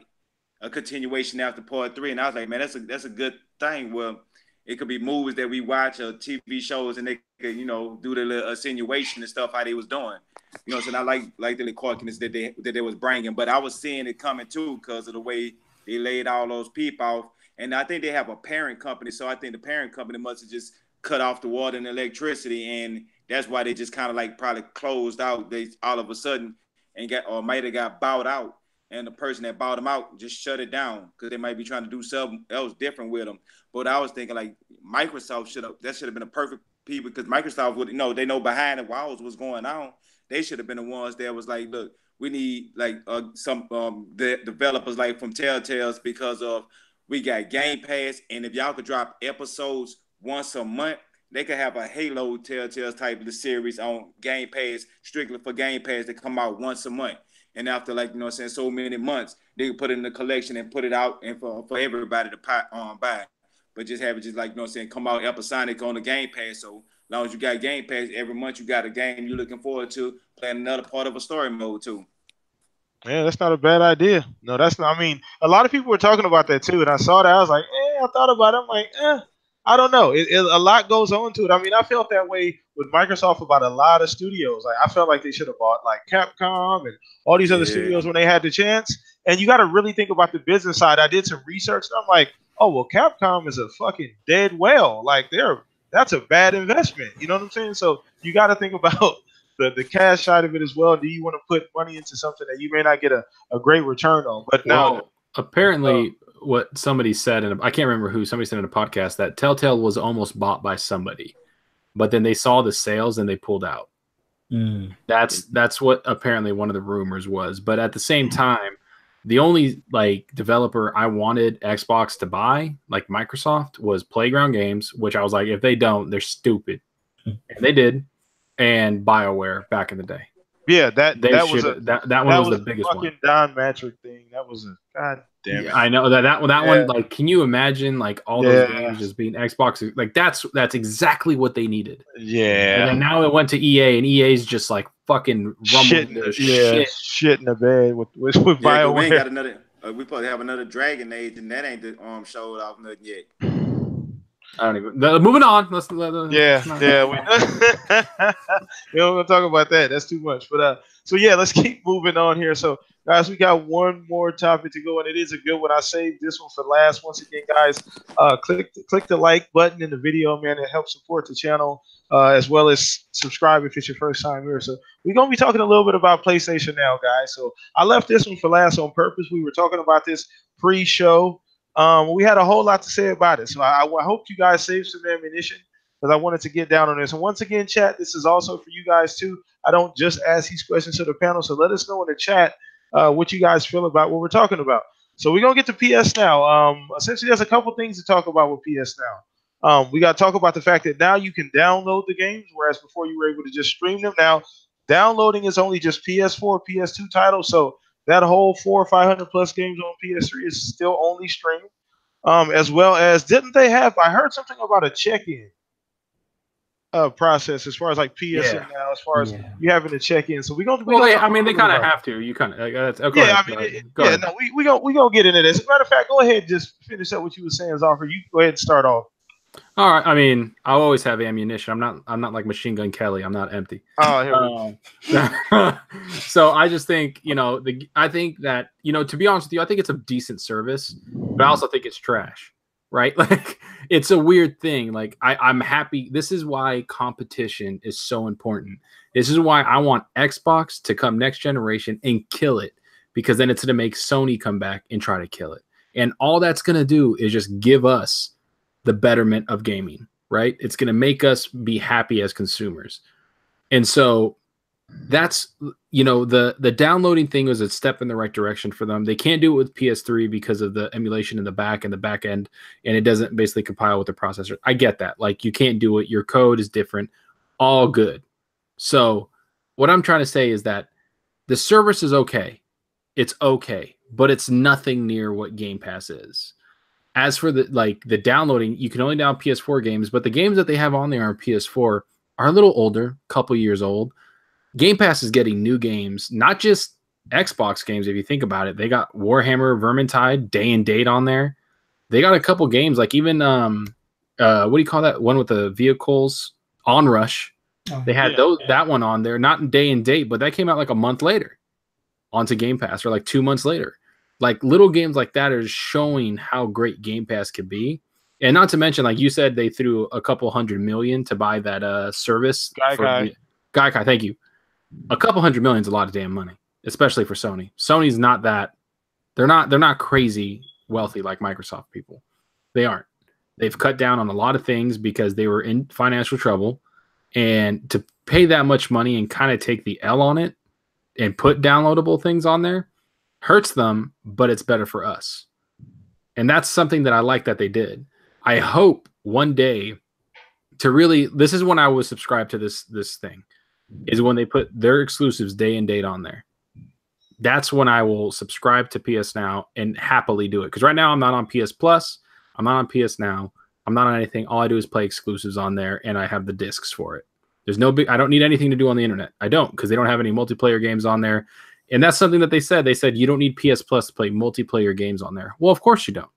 a continuation after part 3, and I was like, man, that's a good thing. Well, it could be movies that we watch or TV shows, and they could, you know, do the little insinuation and stuff how they was doing. You know, so I like the little quirkiness that they was bringing. But I was seeing it coming too because of the way they laid all those people off. And I think they have a parent company, so I think the parent company must have just cut off the water and electricity, and that's why they just kind of like probably closed out. They all of a sudden and might have got bought out. And the person that bought them out just shut it down because they might be trying to do something else different with them. But I was thinking like Microsoft should have been a perfect people because Microsoft would they know behind the walls what's going on. They should have been the ones that was like, look, we need like some the developers like from Telltales because of we got Game Pass, and if y'all could drop episodes once a month, they could have a Halo Telltales type of series on Game Pass strictly for Game Pass that come out once a month. And after like, you know what I'm saying, so many months, they can put it in the collection and put it out and for everybody to buy. But just have it just like, you know what I'm saying, come out episodic on the Game Pass. So as long as you got Game Pass, every month you got a game you're looking forward to, playing another part of a story mode too. Yeah, that's not a bad idea. No, that's not. I mean, a lot of people were talking about that too, and I saw that. I was like, I thought about it. I'm like, I don't know. A lot goes on to it. I mean, I felt that way with Microsoft about a lot of studios. Like, I felt like they should have bought like Capcom and all these other studios when they had the chance. And you got to really think about the business side. I did some research, and I'm like, oh well, Capcom is a fucking dead whale. Like, that's a bad investment. You know what I'm saying? So you got to think about the cash side of it as well. Do you want to put money into something that you may not get a great return on? But now, apparently, what somebody said, and I can't remember who, somebody said in a podcast that Telltale was almost bought by somebody, but then they saw the sales and they pulled out. That's what apparently one of the rumors was. But at the same time, the only like developer I wanted Xbox to buy, like Microsoft, was Playground Games, which I was like, if they don't, they're stupid. And they did. And BioWare back in the day. Yeah, that was the biggest one. Fucking Don Matrick thing. That was a goddamn. I know that one. Like, can you imagine like all those games just being Xbox? Like that's exactly what they needed. Yeah. And then now it went to EA, and EA's just like fucking rumbling shit in the bed with BioWare. We ain't got another. We probably have another Dragon Age, and that ain't the showed off nothing yet. I don't even. Moving on. We don't want to talk about that. That's too much. But so yeah, let's keep moving on here. So guys, we got one more topic to go, and it is a good one. I saved this one for last. Once again, guys, click the like button in the video, man. It helps support the channel as well as subscribe if it's your first time here. So we're gonna be talking a little bit about PlayStation now, guys. So I left this one for last on purpose. We were talking about this pre-show. We had a whole lot to say about it, so I hope you guys saved some ammunition because I wanted to get down on this. And once again, chat, this is also for you guys too. I don't just ask these questions to the panel, so let us know in the chat what you guys feel about what we're talking about. So we're gonna get to PS Now. Essentially, there's a couple things to talk about with PS Now. We got to talk about the fact that now you can download the games, whereas before you were able to just stream them. Now, downloading is only just PS4, PS2 titles, so that whole 400 or 500 plus games on PS3 is still only streamed. As well as, didn't they have? I heard something about a check-in process as far as like PSN now, as far as you having to check in. So we're gonna. I mean, they kind of have to. You kind of. We gonna get into this. As a matter of fact, go ahead, and just finish up what you were saying, Zafar. You go ahead and start off. All right. I mean, I'll always have ammunition. I'm not like Machine Gun Kelly. I'm not empty. Oh, here we go. So I just think, I think that, to be honest with you, I think it's a decent service, but I also think it's trash, right? Like, it's a weird thing. Like, I'm happy. This is why competition is so important. This is why I want Xbox to come next generation and kill it, because then it's going to make Sony come back and try to kill it. And all that's going to do is just give us the betterment of gaming, right? It's going to make us be happy as consumers. And so that's, you know, the downloading thing was a step in the right direction for them. They can't do it with PS3 because of the emulation in the back and the back end, and it doesn't basically compile with the processor. I get that. Like, you can't do it. Your code is different. All good. So what I'm trying to say is that the service is okay. It's okay, but it's nothing near what Game Pass is. As for the downloading, you can only download PS4 games, but the games that they have on there on PS4 are a little older, couple years old. Game Pass is getting new games, not just Xbox games. If you think about it, they got Warhammer Vermintide Day and Date on there. They got a couple games, like even what do you call that one with the vehicles? Onrush. They had that one on there, not in Day and Date, but that came out like a month later onto Game Pass, or like 2 months later. Like, little games like that are showing how great Game Pass could be. And not to mention, like you said, they threw a couple $100 million to buy that service. Gaikai, thank you. A couple $100 million is a lot of damn money, especially for Sony. Sony's not that. They're not crazy wealthy like Microsoft people. They aren't. They've cut down on a lot of things because they were in financial trouble, and to pay that much money and kind of take the L on it and put downloadable things on there hurts them, but it's better for us. And that's something that I like that they did. I hope one day to really, this is when I was subscribed to this thing, is when they put their exclusives Day and Date on there. That's when I will subscribe to PS Now and happily do it. Because right now I'm not on PS Plus. I'm not on PS Now. I'm not on anything. All I do is play exclusives on there, and I have the discs for it. There's no I don't need anything to do on the internet. I don't, because they don't have any multiplayer games on there. And that's something that they said. They said, you don't need PS Plus to play multiplayer games on there. Well, of course you don't.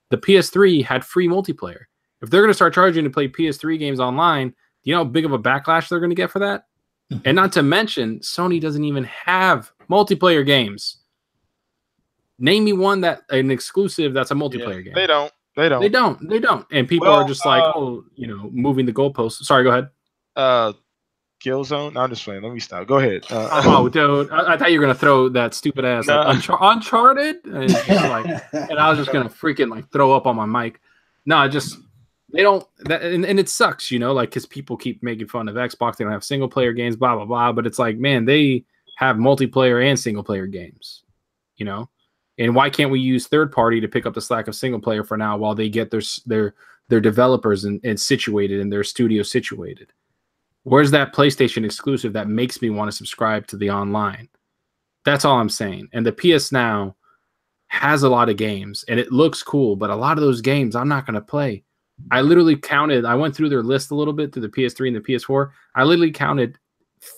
The PS3 had free multiplayer. If they're going to start charging to play PS3 games online, do you know how big of a backlash they're going to get for that? And not to mention, Sony doesn't even have multiplayer games. Name me one an exclusive that's a multiplayer game. They don't. And people are just like, moving the goalposts. Sorry, go ahead. Killzone? No, I'm just playing. Let me stop. Go ahead. Oh, dude. I thought you were going to throw that stupid ass Uncharted. And I was just going to freaking throw up on my mic. No, they don't. And it sucks, because people keep making fun of Xbox. They don't have single player games, blah, blah, blah. But it's like, man, they have multiplayer and single player games, And why can't we use third party to pick up the slack of single player for now while they get their developers and situated and their studio situated? Where's that PlayStation exclusive that makes me want to subscribe to the online? That's all I'm saying. And the PS Now has a lot of games, and it looks cool, but a lot of those games I'm not going to play. I literally counted. I went through their list a little bit through the PS3 and the PS4. I literally counted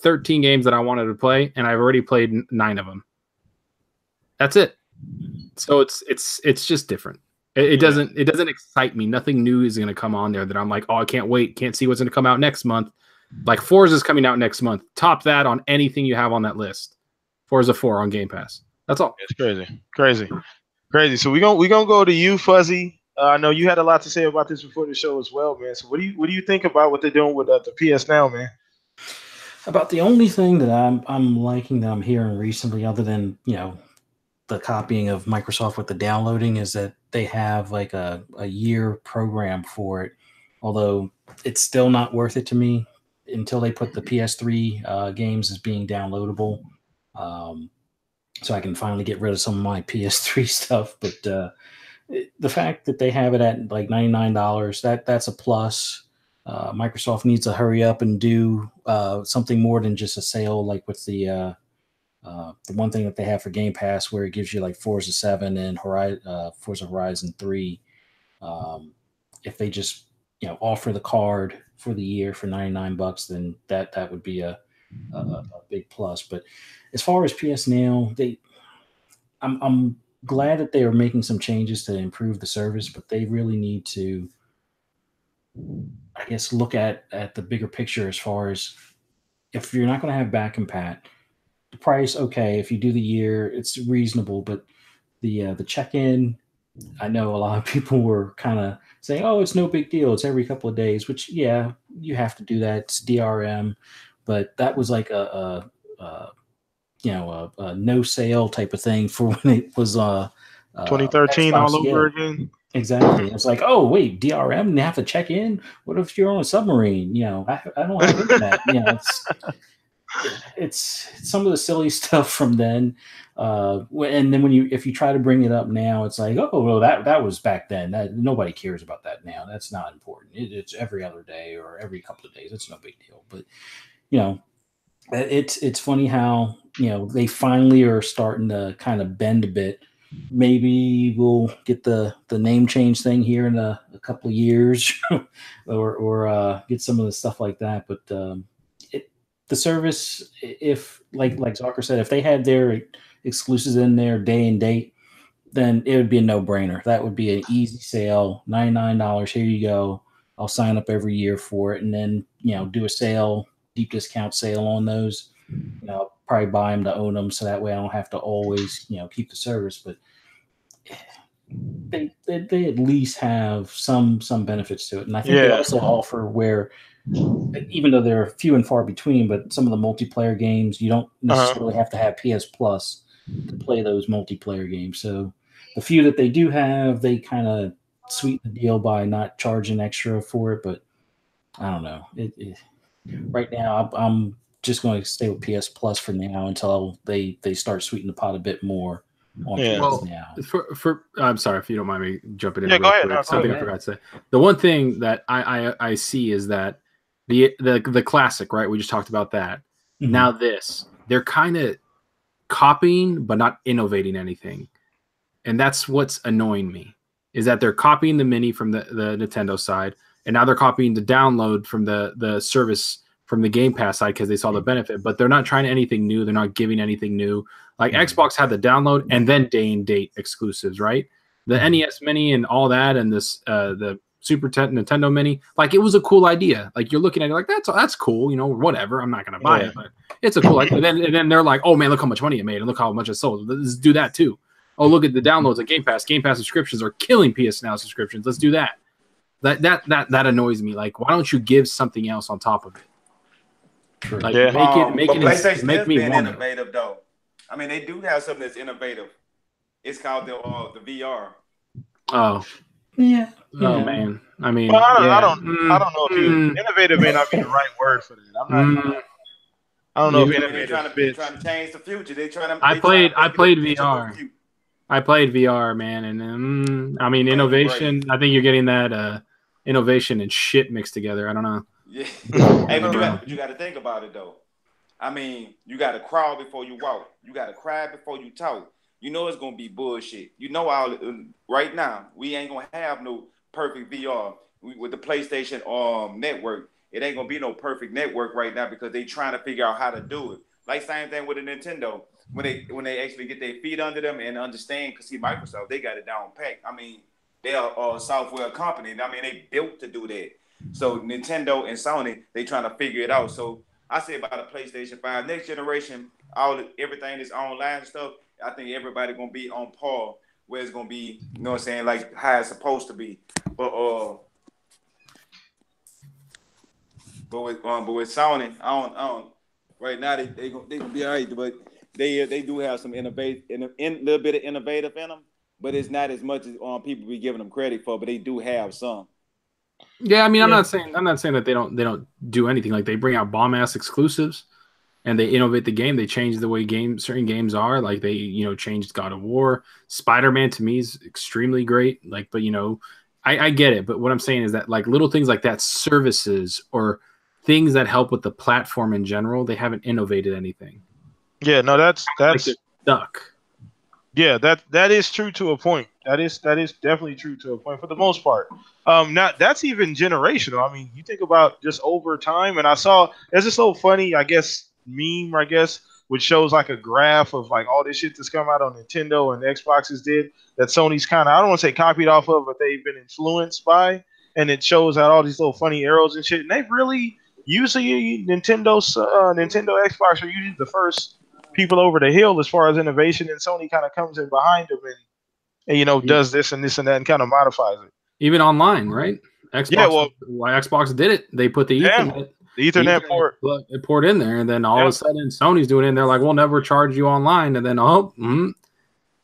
13 games that I wanted to play, and I've already played 9 of them. That's it. So it's just different. It doesn't excite me. Nothing new is going to come on there that I'm like, oh, I can't wait. Can't see what's going to come out next month. Like Forza is coming out next month. Top that on anything you have on that list. Forza 4 on Game Pass. That's all. It's crazy. So we gonna go to you, Fuzzy. I know you had a lot to say about this before the show as well, man. So what do you think about what they're doing with the PS Now, man? About the only thing that I'm liking that I'm hearing recently, other than the copying of Microsoft with the downloading, is that they have like a year program for it. Although it's still not worth it to me until they put the PS3 games as being downloadable, so I can finally get rid of some of my PS3 stuff. But the fact that they have it at like $99, that's a plus. Microsoft needs to hurry up and do something more than just a sale, like with the one thing that they have for Game Pass, where it gives you like Forza 7 and Forza Horizon 3. If they just offer the card for the year for $99, then that would be a big plus. But as far as PS Now, I'm glad that they are making some changes to improve the service, but they really need to, I guess, look at the bigger picture as far as, if you're not going to have back compat, the price, okay, if you do the year, it's reasonable, but the check-in, I know a lot of people were kind of saying, oh, it's no big deal, it's every couple of days, which, yeah, you have to do that, it's DRM, but that was like a no sale type of thing for when it was 2013 Xbox, all over again. Exactly. It's like, oh wait, DRM, and you have to check in. What if you're on a submarine? I don't have internet. it's some of the silly stuff from then. And then if you try to bring it up now, it's like, oh, well, that was back then. That nobody cares about that now. That's not important. It's every other day or every couple of days. It's no big deal. But it's funny how they finally are starting to kind of bend a bit. Maybe we'll get the name change thing here in a couple of years, or get some of the stuff like that. But the service, if like Zucker said, if they had their exclusives in there day and date, then it would be a no brainer. That would be an easy sale. $99. Here you go. I'll sign up every year for it, and then do a sale, deep discount sale on those. I'll probably buy them to own them, so that way I don't have to always keep the service. But they at least have some benefits to it, and I think they also offer where, even though they're few and far between, but some of the multiplayer games you don't necessarily have to have PS Plus to play those multiplayer games. So the few that they do have, they kind of sweeten the deal by not charging extra for it. But I don't know. Right now, I'm just going to stay with PS Plus for now until they start sweetening the pot a bit more. Now. I'm sorry if you don't mind me jumping in. Yeah, go ahead. Quick. Something I forgot to say. The one thing that I see is that the classic, right? We just talked about that. Mm-hmm. Now they're kind of copying but not innovating anything, and that's what's annoying me. Is that they're copying the mini from the Nintendo side, and now they're copying the download from the service from the Game Pass side because they saw the benefit, but they're not trying anything new. They're not giving anything new. Like Xbox had the download and then day and date exclusives, right? The NES Mini and all that, and this the Super Nintendo Mini, like it was a cool idea. Like you're looking at it like that's cool, whatever. I'm not gonna buy it, but it's a cool idea. And then they're like, oh man, look how much money it made, and look how much it sold. Let's do that too. Oh, look at the downloads at Game Pass. Game Pass subscriptions are killing PS Now subscriptions. Let's do that. That annoys me. Like, why don't you give something else on top of it? Like, make me innovative though. I mean, they do have something that's innovative. It's called the VR. Oh. Yeah. Oh man. I mean, I don't know if innovative may not be the right word for that. I don't know if innovative. They're trying to change the future. I played VR. I played VR, man, and I mean innovation. I think you're getting that innovation and shit mixed together. I don't know. Yeah. Hey, but you got to think about it though. I mean, you got to crawl before you walk. You got to cry before you talk. It's gonna be bullshit. Right now we ain't gonna have no perfect VR with the PlayStation network. It ain't gonna be no perfect network right now because they trying to figure out how to do it. Like same thing with the Nintendo. When they actually get their feet under them and understand, because see, Microsoft, they got it down packed. I mean, they are a software company. I mean, they built to do that. So Nintendo and Sony, they trying to figure it out. So I say about a PlayStation 5, next generation, everything is online and stuff. I think everybody gonna be on par where it's gonna be, like how it's supposed to be. But with Sony, I don't. Right now they gonna be all right, but they do have some little bit of innovative in them, but it's not as much as people be giving them credit for. But they do have some. Yeah, I mean, I'm not saying that they don't do anything. Like they bring out bomb ass exclusives, and they innovate the game. They change the way certain games are. Like they changed God of War, Spider-Man to me is extremely great. Like, but I get it. But what I'm saying is that like little things like that, services or things that help with the platform in general, they haven't innovated anything. Yeah, no, that's like they're stuck. Yeah, that is true to a point. That is definitely true to a point for the most part. Now that's even generational. I mean, you think about just over time, and I saw there's this little funny, meme, which shows like a graph of like all this shit that's come out on Nintendo and Xboxes did that Sony's kind of, I don't want to say copied off of, but they've been influenced by, and it shows out all these little funny arrows and shit, and they've really usually Nintendo, Xbox are usually the first people over the hill as far as innovation, and Sony kind of comes in behind them and does this and that and kind of modifies it. Even online, right? Xbox did it. They put the Ethernet port. It poured in there, and then all of a sudden Sony's doing it, and they're like, "We'll never charge you online," and then going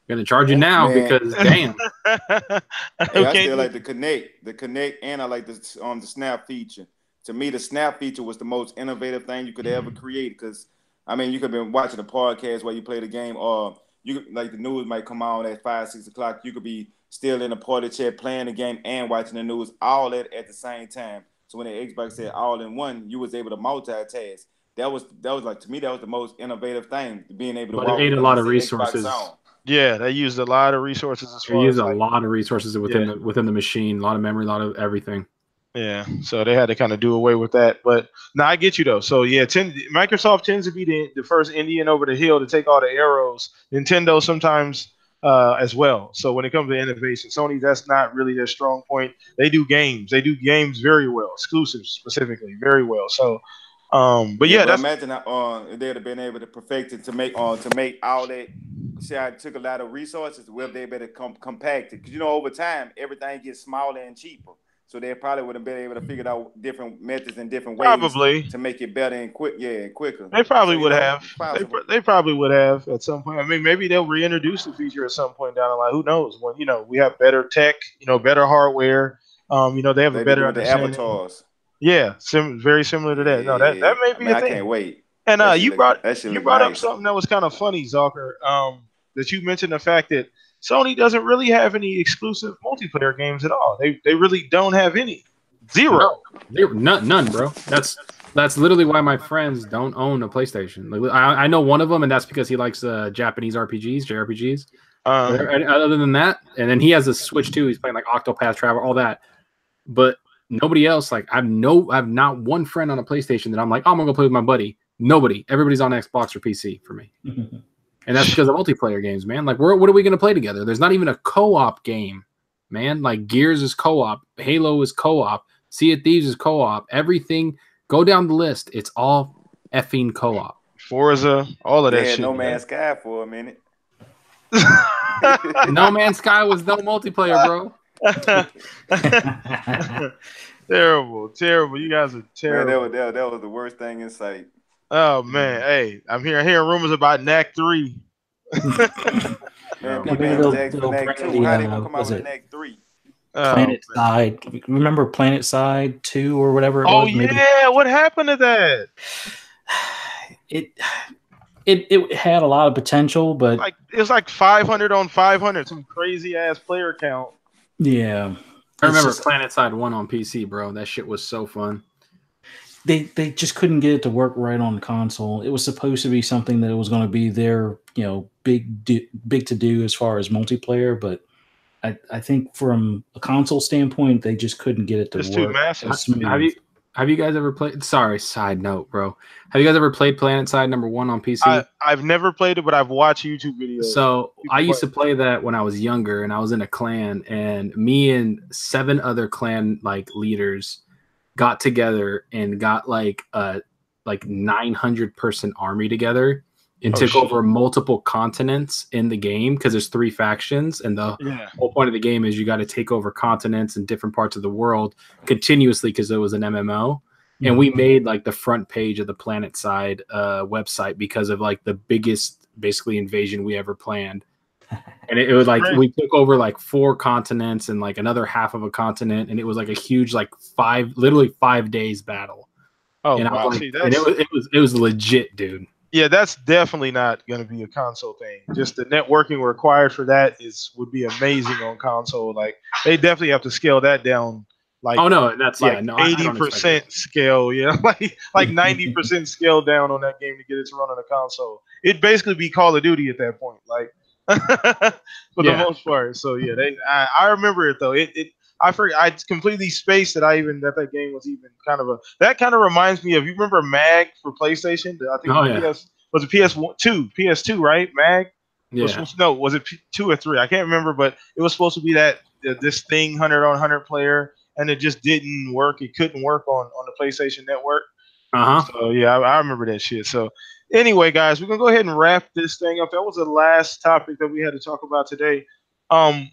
to charge you now because damn. I still like the Connect, and I like the Snap feature. To me, the Snap feature was the most innovative thing you could ever create because I mean, you could have been watching a podcast while you play the game, or you could, like the news might come on at 5, 6 o'clock. You could be still in the party chat playing the game and watching the news all at the same time. So when the Xbox said all in one, you was able to multitask. That was like, to me, that was the most innovative thing, being able to But it walk ate a like lot you of said, Xbox resources. on. Yeah, they used a lot of resources as They far used as a like, lot of resources within the machine, a lot of memory, a lot of everything. yeah. So they had to kind of do away with that. But now I get you though. So yeah, Microsoft tends to be the first Indian over the hill to take all the arrows. Nintendo sometimes as well. So when it comes to innovation, Sony, that's not really their strong point. They do games. They do games very well, exclusives specifically, very well. So, but Yeah, yeah, but that's imagine if they'd have been able to perfect it to make all that. See, I took a lot of resources. Well, they better compact it, because over time everything gets smaller and cheaper. So they probably would have been able to figure out different methods and different ways probably. to make it better and quicker. They probably So would have. it's They, possible. they probably would have at some point. I mean, maybe they'll reintroduce the feature at some point down the line. Who knows? When we have better tech, better hardware. They have a They be better doing the understanding. avatars. Yeah, very similar to that. No, that Yeah, may I be mean, a I can't thing. wait. And That shit you look brought up nice. something that was kind of funny, Zucker. That you mentioned the fact that Sony doesn't really have any exclusive multiplayer games at all. They really don't have any. Zero. No, none, bro. That's literally why my friends don't own a PlayStation. Like, I know one of them, and that's because he likes Japanese RPGs, JRPGs. But other than that, and then he has a Switch too. He's playing like Octopath Travel, all that. But nobody else. Like I've not one friend on a PlayStation that I'm like, oh, I'm gonna go play with my buddy. Nobody. Everybody's on Xbox or PC for me. And that's because of multiplayer games, man. Like, what are we gonna play together? There's not even a co-op game, man. Like Gears is co-op, Halo is co-op, Sea of Thieves is co-op. Everything, go down the list. It's all effing co-op. Forza, all of that They had shit. No man. Man's Sky for a minute. No Man's Sky was no multiplayer, bro. Terrible. You guys are terrible. Man, that was the worst thing in sight. Oh man, hey, I'm hearing rumors about NAC 3. Man, Maybe people they'll asked for bring NAC 2. the, How they gonna come out was with it NAC 3? Planet Side? Remember Planet Side 2 or whatever it was? Maybe. Yeah, what happened to that? It had a lot of potential, but it was like 500 on 500, some crazy ass player count. Yeah, I remember Planet Side 1 on PC, bro. That shit was so fun. They just couldn't get it to work right on console. It was supposed to be something that was going to be their big to do as far as multiplayer, but I think from a console standpoint, they just couldn't get it to work. Too massive. Have you guys ever played? Sorry, side note, bro. Have you guys ever played Planet Side #1 on PC? I've never played it, but I've watched YouTube videos. So I used to play that when I was younger, and I was in a clan, and me and 7 other clan leaders got together and got like 900 person army together and took over multiple continents in the game, because there's 3 factions, and the whole point of the game is you got to take over continents in different parts of the world continuously, because it was an MMO. And we made the front page of the Planet Side website because of the biggest basically invasion we ever planned. And it was we took over 4 continents and another half of a continent, and it was a huge literally 5 days battle. Oh, and wow. And it was legit, dude. Yeah, that's definitely not going to be a console thing. Just the networking required for that would be amazing on console. They definitely have to scale that down. Oh no, that's 80% scale. Yeah, like 90% scale down on that game to get it to run on a console. It'd basically be Call of Duty at that point, for the most part. So yeah, I remember it though. I forgot. I completely spaced that game was even kind of that kind of reminds me of, you remember MAG for PlayStation? I think was it PS2, right? MAG. Yeah. Was it 2 or 3? I can't remember, but it was supposed to be this thing 100 on 100 player, and it just didn't work. It couldn't work on the PlayStation Network. So yeah, I remember that shit. So anyway, guys, we're gonna go ahead and wrap this thing up. That was the last topic that we had to talk about today.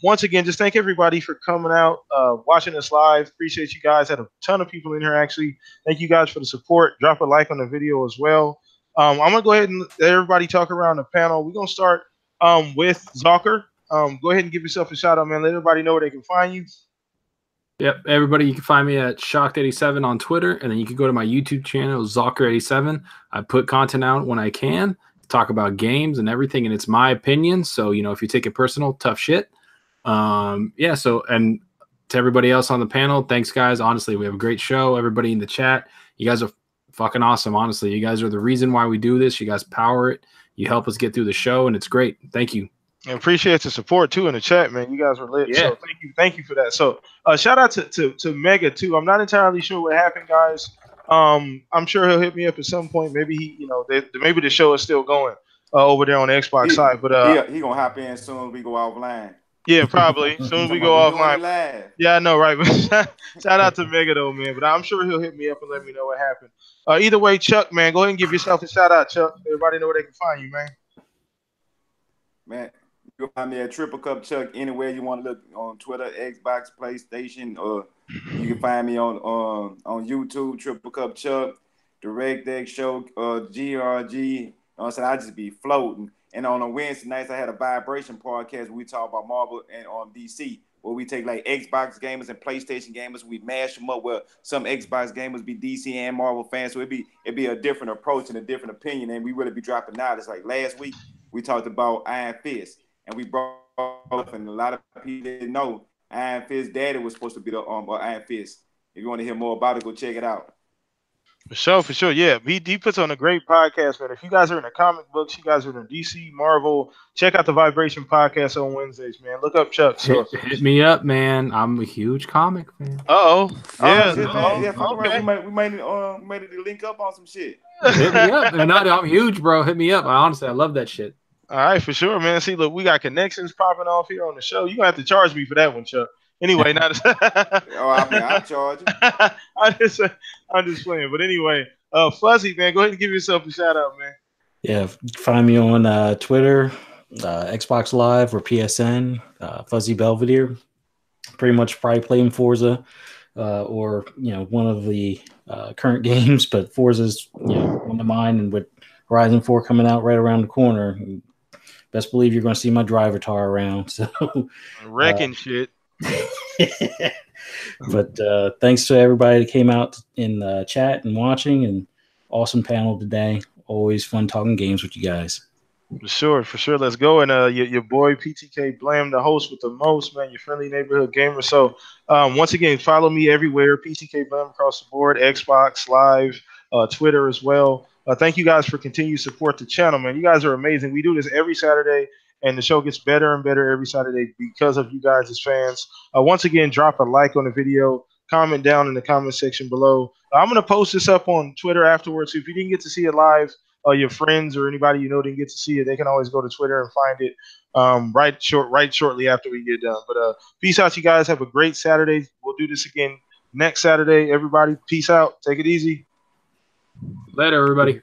Once again, just thank everybody for coming out, watching us live. Appreciate you guys. Had a ton of people in here, actually. Thank you guys for the support. Drop a like on the video as well. I'm going to go ahead and let everybody talk around the panel. We're going to start with Zucker. Go ahead and give yourself a shout out, man. Let everybody know where they can find you. Yep. Everybody, you can find me at Shocked87 on Twitter, and then you can go to my YouTube channel, Zocker87. I put content out when I can, talk about games and everything, and it's my opinion. So, you know, if you take it personal, tough shit. Yeah. So, and to everybody else on the panel, thanks, guys. Honestly, we have a great show. Everybody in the chat, you guys are fucking awesome. Honestly, you guys are the reason why we do this. You guys power it. You help us get through the show, and it's great. Thank you. And appreciate the support too in the chat, man. You guys were lit. Yeah. So thank you for that. So shout out to Mega too. I'm not entirely sure what happened, guys. I'm sure he'll hit me up at some point. Maybe maybe the show is still going over there on the Xbox side. But he gonna hop in soon as we go offline. Yeah, probably. As soon as we go offline. Yeah, I know, right? Shout out to Mega though, man. But I'm sure he'll hit me up and let me know what happened. Either way, Chuck, man, go ahead and give yourself a shout out, Chuck. Everybody know where they can find you, man. Man, you can find me at Triple Cup Chuck anywhere you want to look on Twitter, Xbox, PlayStation, or you can find me on YouTube, Triple Cup Chuck, Direct X Show, GRG. You know what I'm saying? I just be floating. And on a Wednesday nights, I had a Vibration podcast where we talk about Marvel and DC, where we take like Xbox gamers and PlayStation gamers, we mash them up. Where some Xbox gamers be DC and Marvel fans, so it'd be a different approach and a different opinion, and we really be dropping knowledge. Like last week, we talked about Iron Fist, and we brought up, and a lot of people didn't know Iron Fist daddy was supposed to be the Iron Fist. If you want to hear more about it, go check it out. For sure. Yeah, he puts on a great podcast, man. If you guys are into comic books, you guys are into DC, Marvel, check out the Vibration podcast on Wednesdays, man. Look up Chuck. So. Hit me up, man. I'm a huge comic fan. Yeah. Okay. We might need to link up on some shit. Hit me up. And I'm huge, bro. Hit me up. Honestly, I love that shit. All right, for sure, man. See, look, we got connections popping off here on the show. You're going to have to charge me for that one, Chuck. Anyway, not I'll charge you. I'm just playing. But anyway, Fuzzy, man, go ahead and give yourself a shout out, man. Yeah, find me on Twitter, Xbox Live or PSN, Fuzzy Belvedere. Pretty much probably playing Forza or one of the current games, but Forza's one of mine, and with Horizon 4 coming out right around the corner, best believe you're going to see my driver tar around. So wrecking shit. But thanks to everybody that came out in the chat and watching, and awesome panel today. Always fun talking games with you guys. For sure. Let's go. And your boy PTK Blam, the host with the most, man, your friendly neighborhood gamer. So once again, follow me everywhere, PTK Blam across the board, Xbox Live, Twitter as well. Thank you guys for continued support the channel, man. You guys are amazing. We do this every Saturday, and the show gets better and better every Saturday because of you guys as fans. Once again, drop a like on the video, comment down in the comment section below. I'm going to post this up on Twitter afterwards. So if you didn't get to see it live, your friends or anybody you know didn't get to see it, they can always go to Twitter and find it right shortly after we get done. But peace out, you guys. Have a great Saturday. We'll do this again next Saturday. Everybody, peace out. Take it easy. Later, everybody.